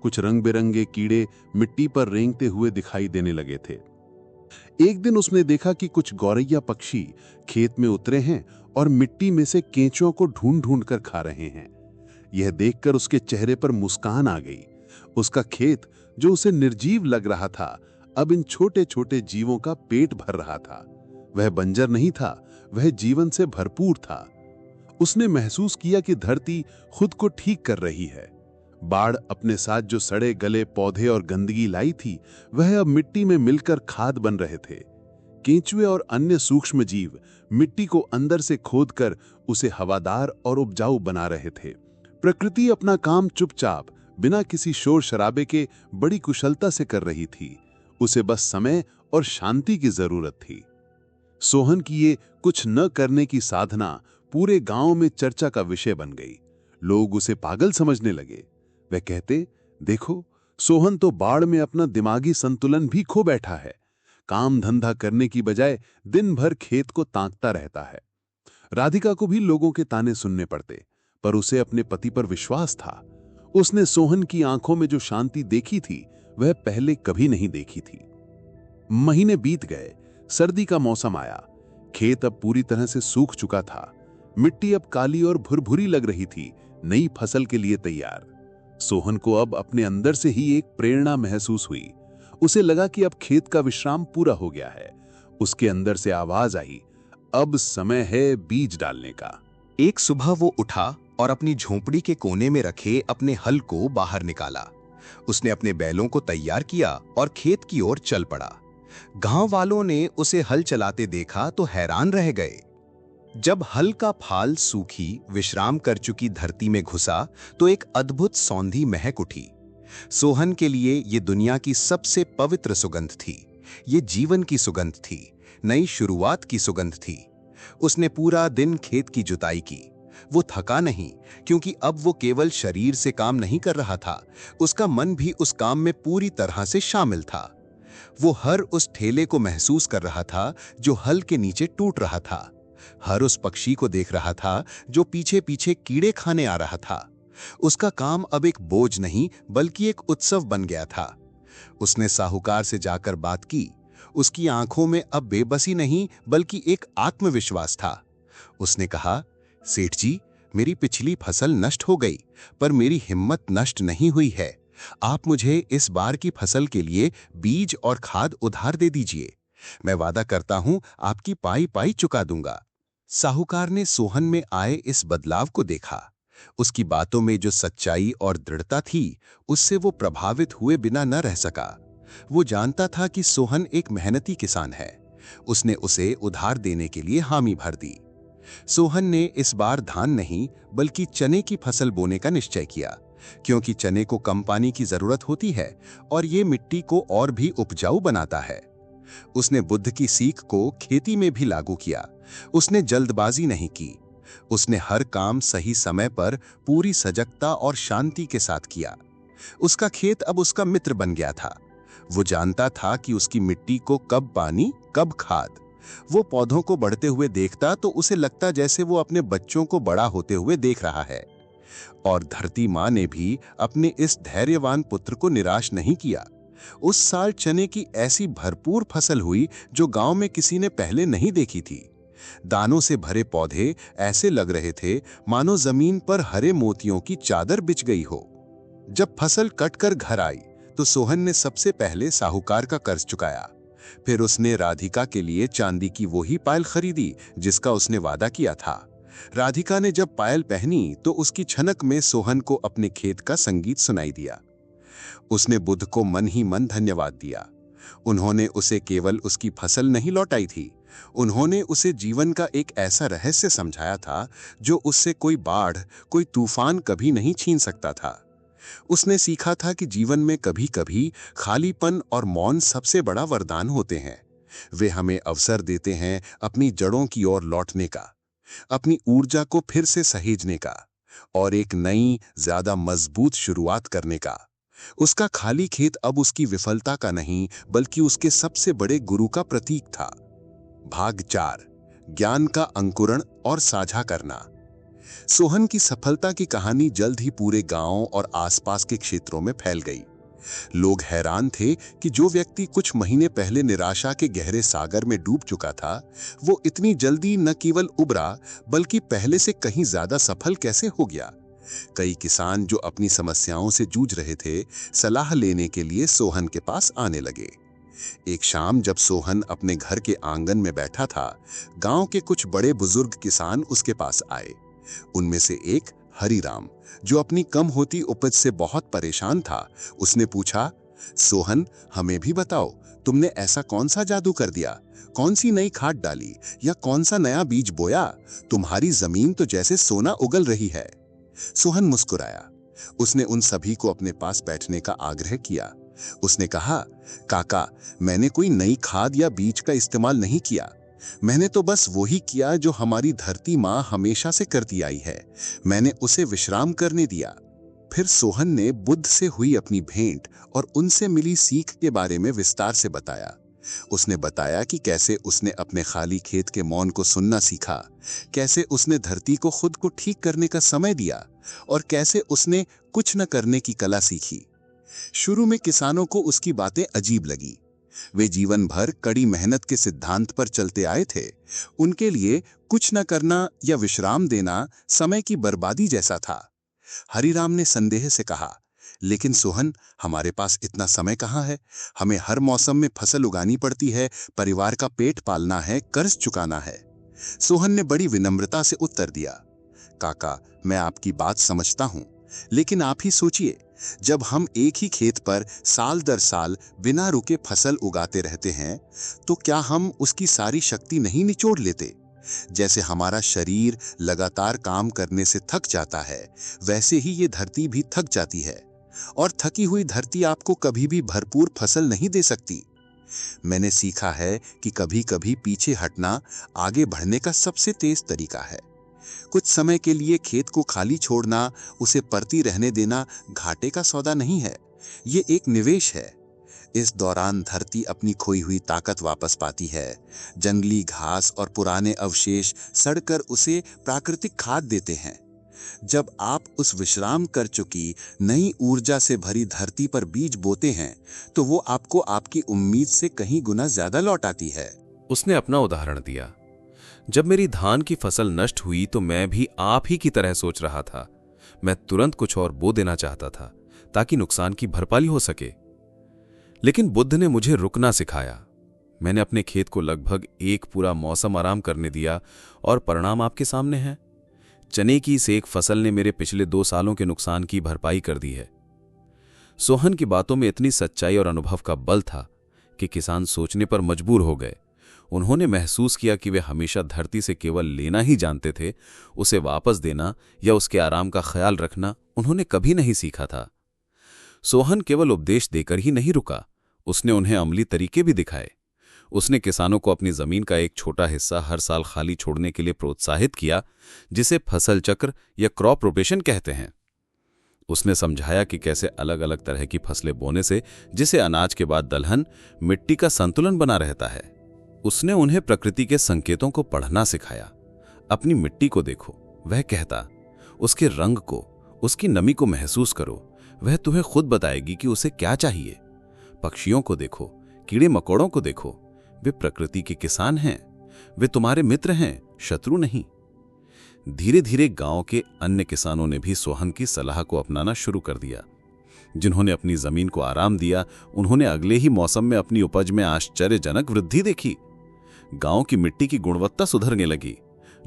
कुछ रंग बिरंगे कीड़े मिट्टी पर रेंगते हुए दिखाई देने लगे थे। एक दिन उसने देखा कि कुछ गौरैया पक्षी खेत में उतरे हैं और मिट्टी में से केंचुओं को ढूंढ ढूंढ कर खा रहे हैं। यह देखकर उसके चेहरे पर मुस्कान आ गई। उसका खेत, जो उसे निर्जीव लग रहा था, अब इन छोटे छोटे जीवों का पेट भर रहा था। वह बंजर नहीं था, वह जीवन से भरपूर था। उसने महसूस किया कि धरती खुद को ठीक कर रही है। बाढ़ अपने साथ जो सड़े गले पौधे और गंदगी लाई थी, वह अब मिट्टी में मिलकर खाद बन रहे थे। केंचुए और अन्य सूक्ष्म जीव मिट्टी को अंदर से खोदकर उसे हवादार और उपजाऊ बना रहे थे। प्रकृति अपना काम चुपचाप, बिना किसी शोर शराबे के, बड़ी कुशलता से कर रही थी। उसे बस समय और शांति की जरूरत थी। सोहन की ये कुछ न करने की साधना पूरे गांव में चर्चा का विषय बन गई। लोग उसे पागल समझने लगे। वह कहते, देखो, सोहन तो बाढ़ में अपना दिमागी संतुलन भी खो बैठा है। काम धंधा करने की बजाय दिन भर खेत को ताकता रहता है। राधिका को भी लोगों के ताने सुनने पड़ते, पर उसे अपने पति पर विश्वास था। उसने सोहन की आंखों में जो शांति देखी थी, वह पहले कभी नहीं देखी थी। महीने बीत गए, सर्दी का मौसम आया। खेत अब पूरी तरह से सूख चुका था। मिट्टी अब काली और भुरभुरी लग रही थी, नई फसल के लिए तैयार। सोहन को अब अपने अंदर से ही एक प्रेरणा महसूस हुई। उसे लगा कि अब खेत का विश्राम पूरा हो गया है। उसके अंदर से आवाज आई, अब समय है बीज डालने का। एक सुबह वो उठा और अपनी झोंपड़ी के कोने में रखे अपने हल को बाहर निकाला। उसने अपने बैलों को तैयार किया और खेत की ओर चल पड़ा। गांव वालों ने उसे हल चलाते देखा तो हैरान रह गए। जब हल का फाल सूखी, विश्राम कर चुकी धरती में घुसा तो एक अद्भुत सौंधी महक उठी। सोहन के लिए ये दुनिया की सबसे पवित्र सुगंध थी। ये जीवन की सुगंध थी, नई शुरुआत की सुगंध थी। उसने पूरा दिन खेत की जुताई की। वो थका नहीं, क्योंकि अब वो केवल शरीर से काम नहीं कर रहा था, उसका मन भी उस काम में पूरी तरह से शामिल था। वो हर उस ठेले को महसूस कर रहा था जो हल के नीचे टूट रहा था, हर उस पक्षी को देख रहा था जो पीछे पीछे कीड़े खाने आ रहा था। उसका काम अब एक बोझ नहीं, बल्कि एक उत्सव बन गया था। उसने साहूकार से जाकर बात की। उसकी आंखों में अब बेबसी नहीं, बल्कि एक आत्मविश्वास था। उसने कहा, सेठ जी, मेरी पिछली फसल नष्ट हो गई, पर मेरी हिम्मत नष्ट नहीं हुई है। आप मुझे इस बार की फसल के लिए बीज और खाद उधार दे दीजिए। मैं वादा करता हूं आपकी पाई पाई चुका दूंगा। साहूकार ने सोहन में आए इस बदलाव को देखा। उसकी बातों में जो सच्चाई और दृढ़ता थी, उससे वो प्रभावित हुए बिना न रह सका। वो जानता था कि सोहन एक मेहनती किसान है। उसने उसे उधार देने के लिए हामी भर दी। सोहन ने इस बार धान नहीं, बल्कि चने की फसल बोने का निश्चय किया, क्योंकि चने को कम पानी की जरूरत होती है और ये मिट्टी को और भी उपजाऊ बनाता है। उसने बुद्ध की सीख को खेती में भी लागू किया। उसने जल्दबाजी नहीं की। उसने हर काम सही समय पर पूरी सजगता और शांति के साथ किया। उसका खेत अब उसका मित्र बन गया था। वो जानता था कि उसकी मिट्टी को कब पानी, कब खाद। वो पौधों को बढ़ते हुए देखता तो उसे लगता जैसे वो अपने बच्चों को बड़ा होते हुए देख रहा है। और धरती माँ ने भी अपने इस धैर्यवान पुत्र को निराश नहीं किया। उस साल चने की ऐसी भरपूर फसल हुई जो गांव में किसी ने पहले नहीं देखी थी। दानों से भरे पौधे ऐसे लग रहे थे मानो जमीन पर हरे मोतियों की चादर बिछ गई हो। जब फसल कटकर घर आई तो सोहन ने सबसे पहले साहूकार का कर्ज चुकाया। फिर उसने राधिका के लिए चांदी की वही पायल खरीदी जिसका उसने वादा किया था। राधिका ने जब पायल पहनी तो उसकी छनक में सोहन को अपने खेत का संगीत सुनाई दिया। उसने बुद्ध को मन ही मन धन्यवाद दिया। उन्होंने उसे केवल उसकी फसल नहीं लौटाई थी, उन्होंने उसे जीवन का एक ऐसा रहस्य समझाया था जो उससे कोई बाढ़, कोई तूफान कभी नहीं छीन सकता था। उसने सीखा था कि जीवन में कभी-कभी खालीपन और मौन सबसे बड़ा वरदान होते हैं। वे हमें अवसर देते हैं अपनी जड़ों की ओर लौटने का, अपनी ऊर्जा को फिर से सहेजने का और एक नई, ज्यादा मजबूत शुरुआत करने का। उसका खाली खेत अब उसकी विफलता का नहीं, बल्कि उसके सबसे बड़े गुरु का प्रतीक था। भाग 4, ज्ञान का अंकुरण और साझा करना। सोहन की सफलता की कहानी जल्द ही पूरे गांव और आसपास के क्षेत्रों में फैल गई। लोग हैरान थे कि जो व्यक्ति कुछ महीने पहले निराशा के गहरे सागर में डूब चुका था, वो इतनी जल्दी न केवल उबरा बल्कि पहले से कहीं ज्यादा सफल कैसे हो गया। कई किसान जो अपनी समस्याओं से जूझ रहे थे, सलाह लेने के लिए सोहन के पास आने लगे। एक शाम जब सोहन अपने घर के आंगन में बैठा था, गांव के कुछ बड़े बुजुर्ग किसान उसके पास आए। उनमें से एक हरिराम, जो अपनी कम होती उपज से बहुत परेशान था, उसने पूछा, सोहन, हमें भी बताओ, तुमने ऐसा कौन सा जादू कर दिया? कौन सी नई खाद डाली या कौन सा नया बीज बोया? तुम्हारी जमीन तो जैसे सोना उगल रही है। सोहन मुस्कुराया। उसने उन सभी को अपने पास बैठने का आग्रह किया। उसने कहा, काका, मैंने कोई नई खाद या बीज का इस्तेमाल नहीं किया। मैंने तो बस वही किया जो हमारी धरती माँ हमेशा से करती आई है। मैंने उसे विश्राम करने दिया। फिर सोहन ने बुद्ध से हुई अपनी भेंट और उनसे मिली सीख के बारे में विस्तार से बताया। उसने बताया कि कैसे उसने अपने खाली खेत के मौन को सुनना सीखा, कैसे उसने धरती को खुद को ठीक करने का समय दिया और कैसे उसने कुछ न करने की कला सीखी। शुरू में किसानों को उसकी बातें अजीब लगी। वे जीवन भर कड़ी मेहनत के सिद्धांत पर चलते आए थे। उनके लिए कुछ न करना या विश्राम देना समय की बर्बादी जैसा था। हरिराम ने संदेह से कहा, लेकिन सोहन, हमारे पास इतना समय कहाँ है? हमें हर मौसम में फसल उगानी पड़ती है, परिवार का पेट पालना है, कर्ज चुकाना है। सोहन ने बड़ी विनम्रता से उत्तर दिया, काका, मैं आपकी बात समझता हूं, लेकिन आप ही सोचिए, जब हम एक ही खेत पर साल दर साल बिना रुके फसल उगाते रहते हैं, तो क्या हम उसकी सारी शक्ति नहीं निचोड़ लेते? जैसे हमारा शरीर लगातार काम करने से थक जाता है, वैसे ही ये धरती भी थक जाती है, और थकी हुई धरती आपको कभी भी भरपूर फसल नहीं दे सकती। मैंने सीखा है कि कभी-कभी पीछे हटना आगे बढ़ने का सबसे तेज तरीका है। कुछ समय के लिए खेत को खाली छोड़ना, उसे परती रहने देना घाटे का सौदा नहीं है, ये एक निवेश है। इस दौरान धरती अपनी खोई हुई ताकत वापस पाती है। जंगली घास और पुराने अवशेष सड़कर उसे प्राकृतिक खाद देते हैं। जब आप उस विश्राम कर चुकी नई ऊर्जा से भरी धरती पर बीज बोते हैं, तो वो आपको आपकी उम्मीद से कहीं गुना ज्यादा लौट आती है। उसने अपना उदाहरण दिया। जब मेरी धान की फसल नष्ट हुई तो मैं भी आप ही की तरह सोच रहा था। मैं तुरंत कुछ और बो देना चाहता था ताकि नुकसान की भरपाई हो सके। लेकिन बुद्ध ने मुझे रुकना सिखाया। मैंने अपने खेत को लगभग एक पूरा मौसम आराम करने दिया और परिणाम आपके सामने है। चने की इस एक फसल ने मेरे पिछले 2 सालों के नुकसान की भरपाई कर दी है। सोहन की बातों में इतनी सच्चाई और अनुभव का बल था कि किसान सोचने पर मजबूर हो गए। उन्होंने महसूस किया कि वे हमेशा धरती से केवल लेना ही जानते थे, उसे वापस देना या उसके आराम का ख्याल रखना उन्होंने कभी नहीं सीखा था। सोहन केवल उपदेश देकर ही नहीं रुका, उसने उन्हें अमली तरीके भी दिखाए। उसने किसानों को अपनी जमीन का एक छोटा हिस्सा हर साल खाली छोड़ने के लिए प्रोत्साहित किया, जिसे फसल चक्र या क्रॉप रोटेशन कहते हैं। उसने समझाया कि कैसे अलग अलग तरह की फसलें बोने से, जिसे अनाज के बाद दलहन, मिट्टी का संतुलन बना रहता है। उसने उन्हें प्रकृति के संकेतों को पढ़ना सिखाया। अपनी मिट्टी को देखो, वह कहता, उसके रंग को, उसकी नमी को महसूस करो, वह तुम्हें खुद बताएगी कि उसे क्या चाहिए। पक्षियों को देखो, कीड़े मकोड़ों को देखो, वे प्रकृति के किसान हैं, वे तुम्हारे मित्र हैं, शत्रु नहीं। धीरे धीरे गांव के अन्य किसानों ने भी सोहन की सलाह को अपनाना शुरू कर दिया। जिन्होंने अपनी जमीन को आराम दिया, उन्होंने अगले ही मौसम में अपनी उपज में आश्चर्यजनक वृद्धि देखी। गांव की मिट्टी की गुणवत्ता सुधरने लगी।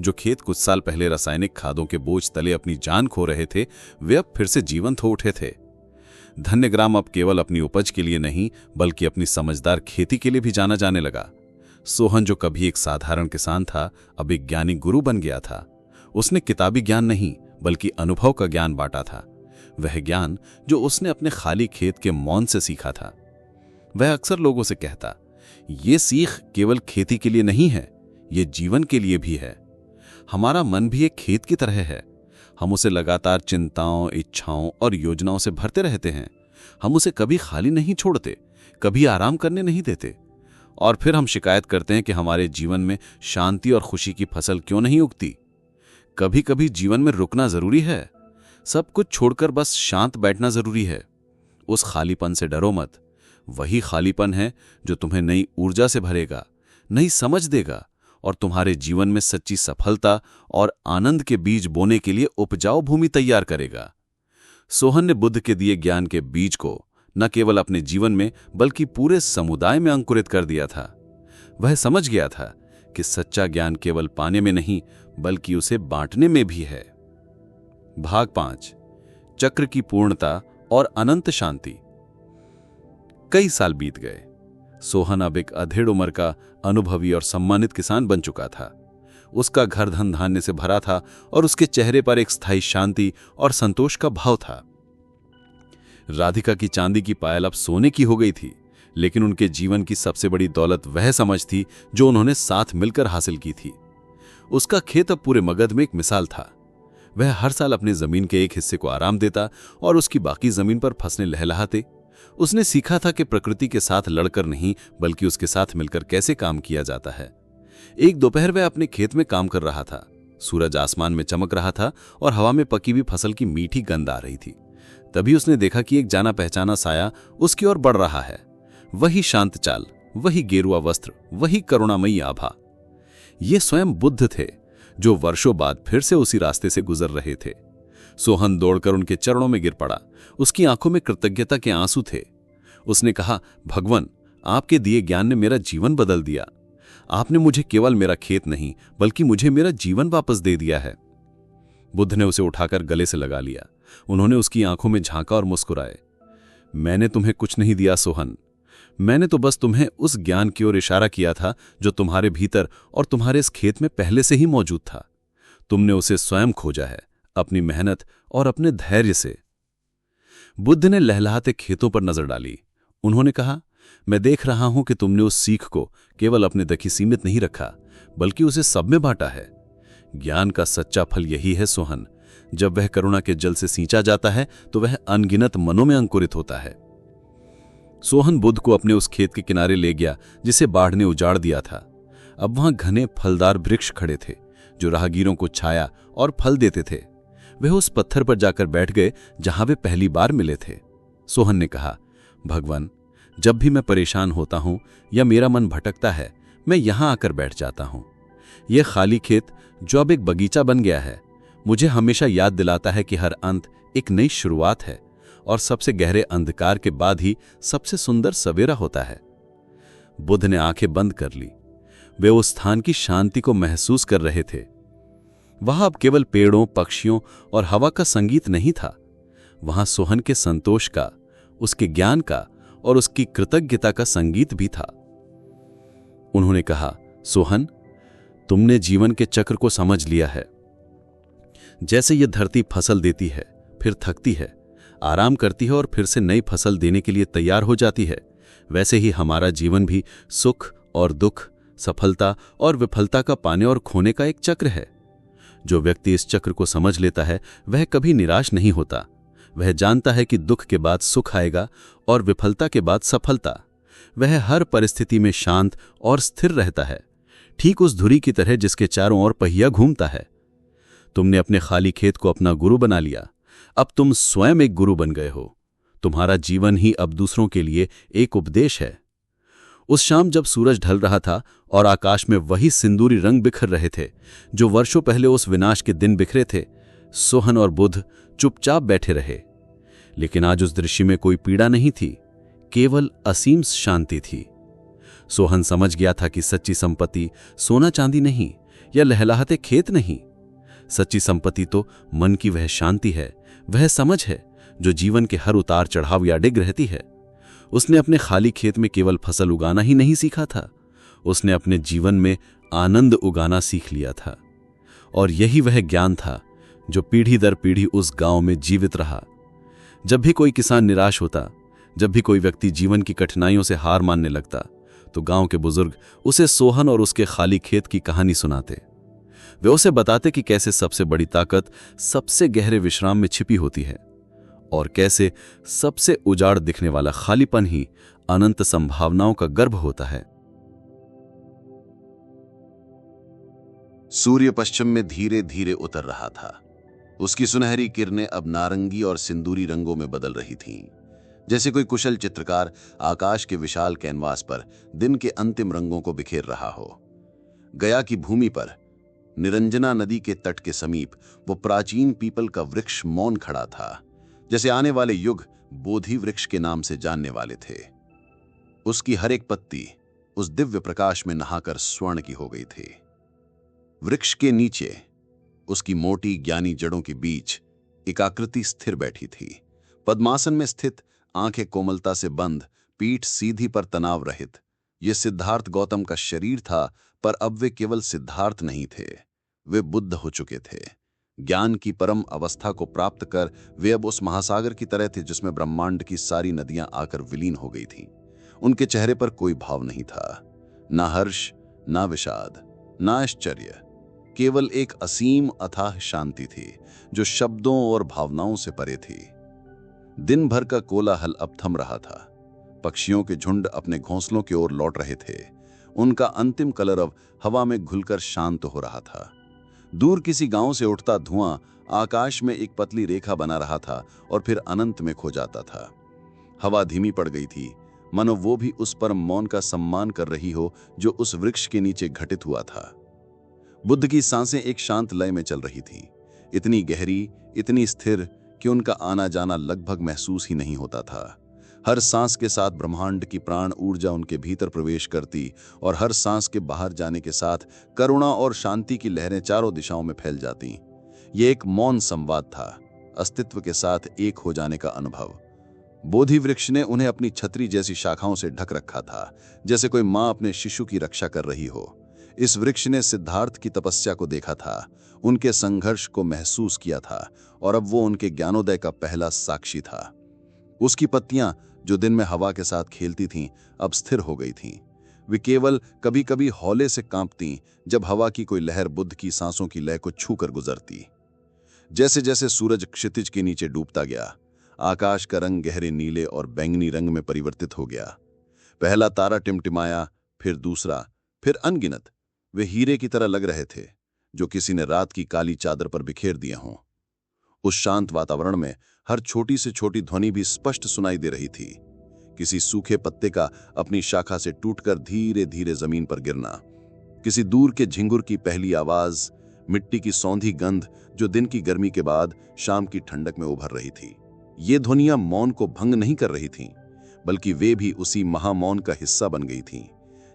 जो खेत कुछ साल पहले रासायनिक खादों के बोझ तले अपनी जान खो रहे थे, वे अब फिर से जीवंत हो उठे थे। धन्यग्राम अब केवल अपनी उपज के लिए नहीं, बल्कि अपनी समझदार खेती के लिए भी जाना जाने लगा। सोहन, जो कभी एक साधारण किसान था, अब एक ज्ञानी गुरु बन गया था। उसने किताबी ज्ञान नहीं, बल्कि अनुभव का ज्ञान बांटा था। वह ज्ञान जो उसने अपने खाली खेत के मौन से सीखा था। वह अक्सर लोगों से कहता, ये सीख केवल खेती के लिए नहीं है, ये जीवन के लिए भी है। हमारा मन भी एक खेत की तरह है। हम उसे लगातार चिंताओं, इच्छाओं और योजनाओं से भरते रहते हैं। हम उसे कभी खाली नहीं छोड़ते, कभी आराम करने नहीं देते। और फिर हम शिकायत करते हैं कि हमारे जीवन में शांति और खुशी की फसल क्यों नहीं उगती। कभी कभी जीवन में रुकना जरूरी है। सब कुछ छोड़कर बस शांत बैठना जरूरी है। उस खालीपन से डरो मत। वही खालीपन है जो तुम्हें नई ऊर्जा से भरेगा, नई समझ देगा और तुम्हारे जीवन में सच्ची सफलता और आनंद के बीज बोने के लिए उपजाऊ भूमि तैयार करेगा। सोहन ने बुद्ध के दिए ज्ञान के बीज को न केवल अपने जीवन में बल्कि पूरे समुदाय में अंकुरित कर दिया था। वह समझ गया था कि सच्चा ज्ञान केवल पाने में नहीं बल्कि उसे बांटने में भी है। भाग 5, चक्र की पूर्णता और अनंत शांति। कई साल बीत गए। सोहन अब एक अधेड़ उम्र का अनुभवी और सम्मानित किसान बन चुका था। उसका घर धन धान्य से भरा था और उसके चेहरे पर एक स्थायी शांति और संतोष का भाव था। राधिका की चांदी की पायल अब सोने की हो गई थी, लेकिन उनके जीवन की सबसे बड़ी दौलत वह समझ थी जो उन्होंने साथ मिलकर हासिल की थी। उसका खेत अब पूरे मगध में एक मिसाल था। वह हर साल अपनी जमीन के एक हिस्से को आराम देता और उसकी बाकी जमीन पर फसलें लहलहाते। उसने सीखा था कि प्रकृति के साथ लड़कर नहीं बल्कि उसके साथ मिलकर कैसे काम किया जाता है। एक दोपहर वह अपने खेत में काम कर रहा था। सूरज आसमान में चमक रहा था और हवा में पकी हुई फसल की मीठी गंध आ रही थी। तभी उसने देखा कि एक जाना पहचाना साया उसकी ओर बढ़ रहा है। वही शांत चाल, वही गेरुआ वस्त्र, वही करुणामयी आभा। ये स्वयं बुद्ध थे जो वर्षों बाद फिर से उसी रास्ते से गुजर रहे थे। सोहन दौड़कर उनके चरणों में गिर पड़ा। उसकी आंखों में कृतज्ञता के आंसू थे। उसने कहा, भगवान, आपके दिए ज्ञान ने मेरा जीवन बदल दिया। आपने मुझे केवल मेरा खेत नहीं बल्कि मुझे मेरा जीवन वापस दे दिया है। बुद्ध ने उसे उठाकर गले से लगा लिया। उन्होंने उसकी आंखों में झांका और मुस्कुराए। मैंने तुम्हें कुछ नहीं दिया सोहन, मैंने तो बस तुम्हें उस ज्ञान की ओर इशारा किया था जो तुम्हारे भीतर और तुम्हारे इस खेत में पहले से ही मौजूद था। तुमने उसे स्वयं खोजा है, अपनी मेहनत और अपने धैर्य से। बुद्ध ने लहलहाते खेतों पर नजर डाली। उन्होंने कहा, मैं देख रहा हूं कि तुमने उस सीख को केवल अपने तक ही सीमित नहीं रखा बल्कि उसे सब में बांटा है। ज्ञान का सच्चा फल यही है सोहन, जब वह करुणा के जल से सींचा जाता है तो वह अनगिनत मनों में अंकुरित होता है। सोहन बुद्ध को अपने उस खेत के किनारे ले गया जिसे बाढ़ ने उजाड़ दिया था। अब वहां घने फलदार वृक्ष खड़े थे जो राहगीरों को छाया और फल देते थे। वे उस पत्थर पर जाकर बैठ गए जहां वे पहली बार मिले थे। सोहन ने कहा, भगवान, जब भी मैं परेशान होता हूं या मेरा मन भटकता है, मैं यहां आकर बैठ जाता हूं। यह खाली खेत जो अब एक बगीचा बन गया है, मुझे हमेशा याद दिलाता है कि हर अंत एक नई शुरुआत है और सबसे गहरे अंधकार के बाद ही सबसे सुंदर सवेरा होता है। बुद्ध ने आंखें बंद कर ली। वे उस स्थान की शांति को महसूस कर रहे थे। वहां अब केवल पेड़ों, पक्षियों और हवा का संगीत नहीं था। वहां सोहन के संतोष का, उसके ज्ञान का और उसकी कृतज्ञता का संगीत भी था। उन्होंने कहा, सोहन, तुमने जीवन के चक्र को समझ लिया है। जैसे यह धरती फसल देती है, फिर थकती है, आराम करती है और फिर से नई फसल देने के लिए तैयार हो जाती है, वैसे ही हमारा जीवन भी सुख और दुख, सफलता और विफलता का पाने और खोने का एक चक्र है। जो व्यक्ति इस चक्र को समझ लेता है वह कभी निराश नहीं होता। वह जानता है कि दुख के बाद सुख आएगा और विफलता के बाद सफलता। वह हर परिस्थिति में शांत और स्थिर रहता है, ठीक उस धुरी की तरह जिसके चारों ओर पहिया घूमता है। तुमने अपने खाली खेत को अपना गुरु बना लिया। अब तुम स्वयं एक गुरु बन गए हो। तुम्हारा जीवन ही अब दूसरों के लिए एक उपदेश है। उस शाम जब सूरज ढल रहा था और आकाश में वही सिंदूरी रंग बिखर रहे थे जो वर्षों पहले उस विनाश के दिन बिखरे थे, सोहन और बुद्ध चुपचाप बैठे रहे। लेकिन आज उस दृश्य में कोई पीड़ा नहीं थी, केवल असीम शांति थी। सोहन समझ गया था कि सच्ची संपत्ति सोना चांदी नहीं या लहलहाते खेत नहीं। सच्ची संपत्ति तो मन की वह शांति है, वह समझ है जो जीवन के हर उतार चढ़ाव या डिग रहती है। उसने अपने खाली खेत में केवल फसल उगाना ही नहीं सीखा था, उसने अपने जीवन में आनंद उगाना सीख लिया था। और यही वह ज्ञान था जो पीढ़ी दर पीढ़ी उस गांव में जीवित रहा। जब भी कोई किसान निराश होता, जब भी कोई व्यक्ति जीवन की कठिनाइयों से हार मानने लगता, तो गांव के बुजुर्ग उसे सोहन और उसके खाली खेत की कहानी सुनाते। वे उसे बताते कि कैसे सबसे बड़ी ताकत सबसे गहरे विश्राम में छिपी होती है और कैसे सबसे उजाड़ दिखने वाला खालीपन ही अनंत संभावनाओं का गर्भ होता है। सूर्य पश्चिम में धीरे धीरे उतर रहा था। उसकी सुनहरी किरणें अब नारंगी और सिंदूरी रंगों में बदल रही थीं। जैसे कोई कुशल चित्रकार आकाश के विशाल कैनवास पर दिन के अंतिम रंगों को बिखेर रहा हो। गया की भूमि पर निरंजना नदी के तट के समीप वो प्राचीन पीपल का वृक्ष मौन खड़ा था, जैसे आने वाले युग बोधि वृक्ष के नाम से जानने वाले थे। उसकी हर एक पत्ती उस दिव्य प्रकाश में नहाकर स्वर्ण की हो गई थी। वृक्ष के नीचे उसकी मोटी ज्ञानी जड़ों के बीच एक आकृति स्थिर बैठी थी, पद्मासन में स्थित, आंखें कोमलता से बंद, पीठ सीधी पर तनाव रहित। यह सिद्धार्थ गौतम का शरीर था, पर अब वे केवल सिद्धार्थ नहीं थे, वे बुद्ध हो चुके थे। ज्ञान की परम अवस्था को प्राप्त कर वे अब उस महासागर की तरह थे जिसमें ब्रह्मांड की सारी नदियां आकर विलीन हो गई थीं। उनके चेहरे पर कोई भाव नहीं था, ना हर्ष, ना विषाद, ना आश्चर्य, केवल एक असीम अथाह शांति थी जो शब्दों और भावनाओं से परे थी। दिन भर का कोलाहल अब थम रहा था। पक्षियों के झुंड अपने घोंसलों की ओर लौट रहे थे। उनका अंतिम कलरव हवा में घुलकर शांत हो रहा था। दूर किसी गांव से उठता धुआं आकाश में एक पतली रेखा बना रहा था और फिर अनंत में खो जाता था। हवा धीमी पड़ गई थी, मानो वो भी उस परम मौन का सम्मान कर रही हो जो उस वृक्ष के नीचे घटित हुआ था। बुद्ध की सांसें एक शांत लय में चल रही थी, इतनी गहरी, इतनी स्थिर कि उनका आना जाना लगभग महसूस ही नहीं होता था। हर सांस के साथ ब्रह्मांड की प्राण ऊर्जा उनके भीतर प्रवेश करती और हर सांस के बाहर जाने के साथ करुणा और शांति की लहरें चारों दिशाओं में फैल जाती। ये एक मौन संवाद था, अस्तित्व के साथ एक हो जाने का अनुभव। बोधि वृक्ष ने उन्हें अपनी छतरी जैसी शाखाओं से ढक रखा था, जैसे कोई मां अपने शिशु की रक्षा कर रही हो। इस वृक्ष ने सिद्धार्थ की तपस्या को देखा था, उनके संघर्ष को महसूस किया था और अब वो उनके ज्ञानोदय का पहला साक्षी था। उसकी पत्तियां जो दिन में हवा के साथ खेलती थीं, अब स्थिर हो गई थीं। वे केवल कभी कभी हौले से कांपतीं जब हवा की कोई लहर बुद्ध की सांसों की लय को छूकर गुजरती। जैसे जैसे सूरज क्षितिज के नीचे डूबता गया, आकाश का रंग गहरे नीले और बैंगनी रंग में परिवर्तित हो गया। पहला तारा टिमटिमाया, फिर दूसरा, फिर अनगिनत। वे हीरे की तरह लग रहे थे जो किसी ने रात की काली चादर पर बिखेर दिए हों। उस शांत वातावरण में हर छोटी से छोटी ध्वनि भी स्पष्ट सुनाई दे रही थी। किसी सूखे पत्ते का अपनी शाखा से टूटकर धीरे धीरे जमीन पर गिरना, किसी दूर के झिंगुर की पहली आवाज, मिट्टी की सौंधी गंध जो दिन की गर्मी के बाद शाम की ठंडक में उभर रही थी। ये ध्वनियां मौन को भंग नहीं कर रही थीं, बल्कि वे भी उसी महामौन का हिस्सा बन गई थीं,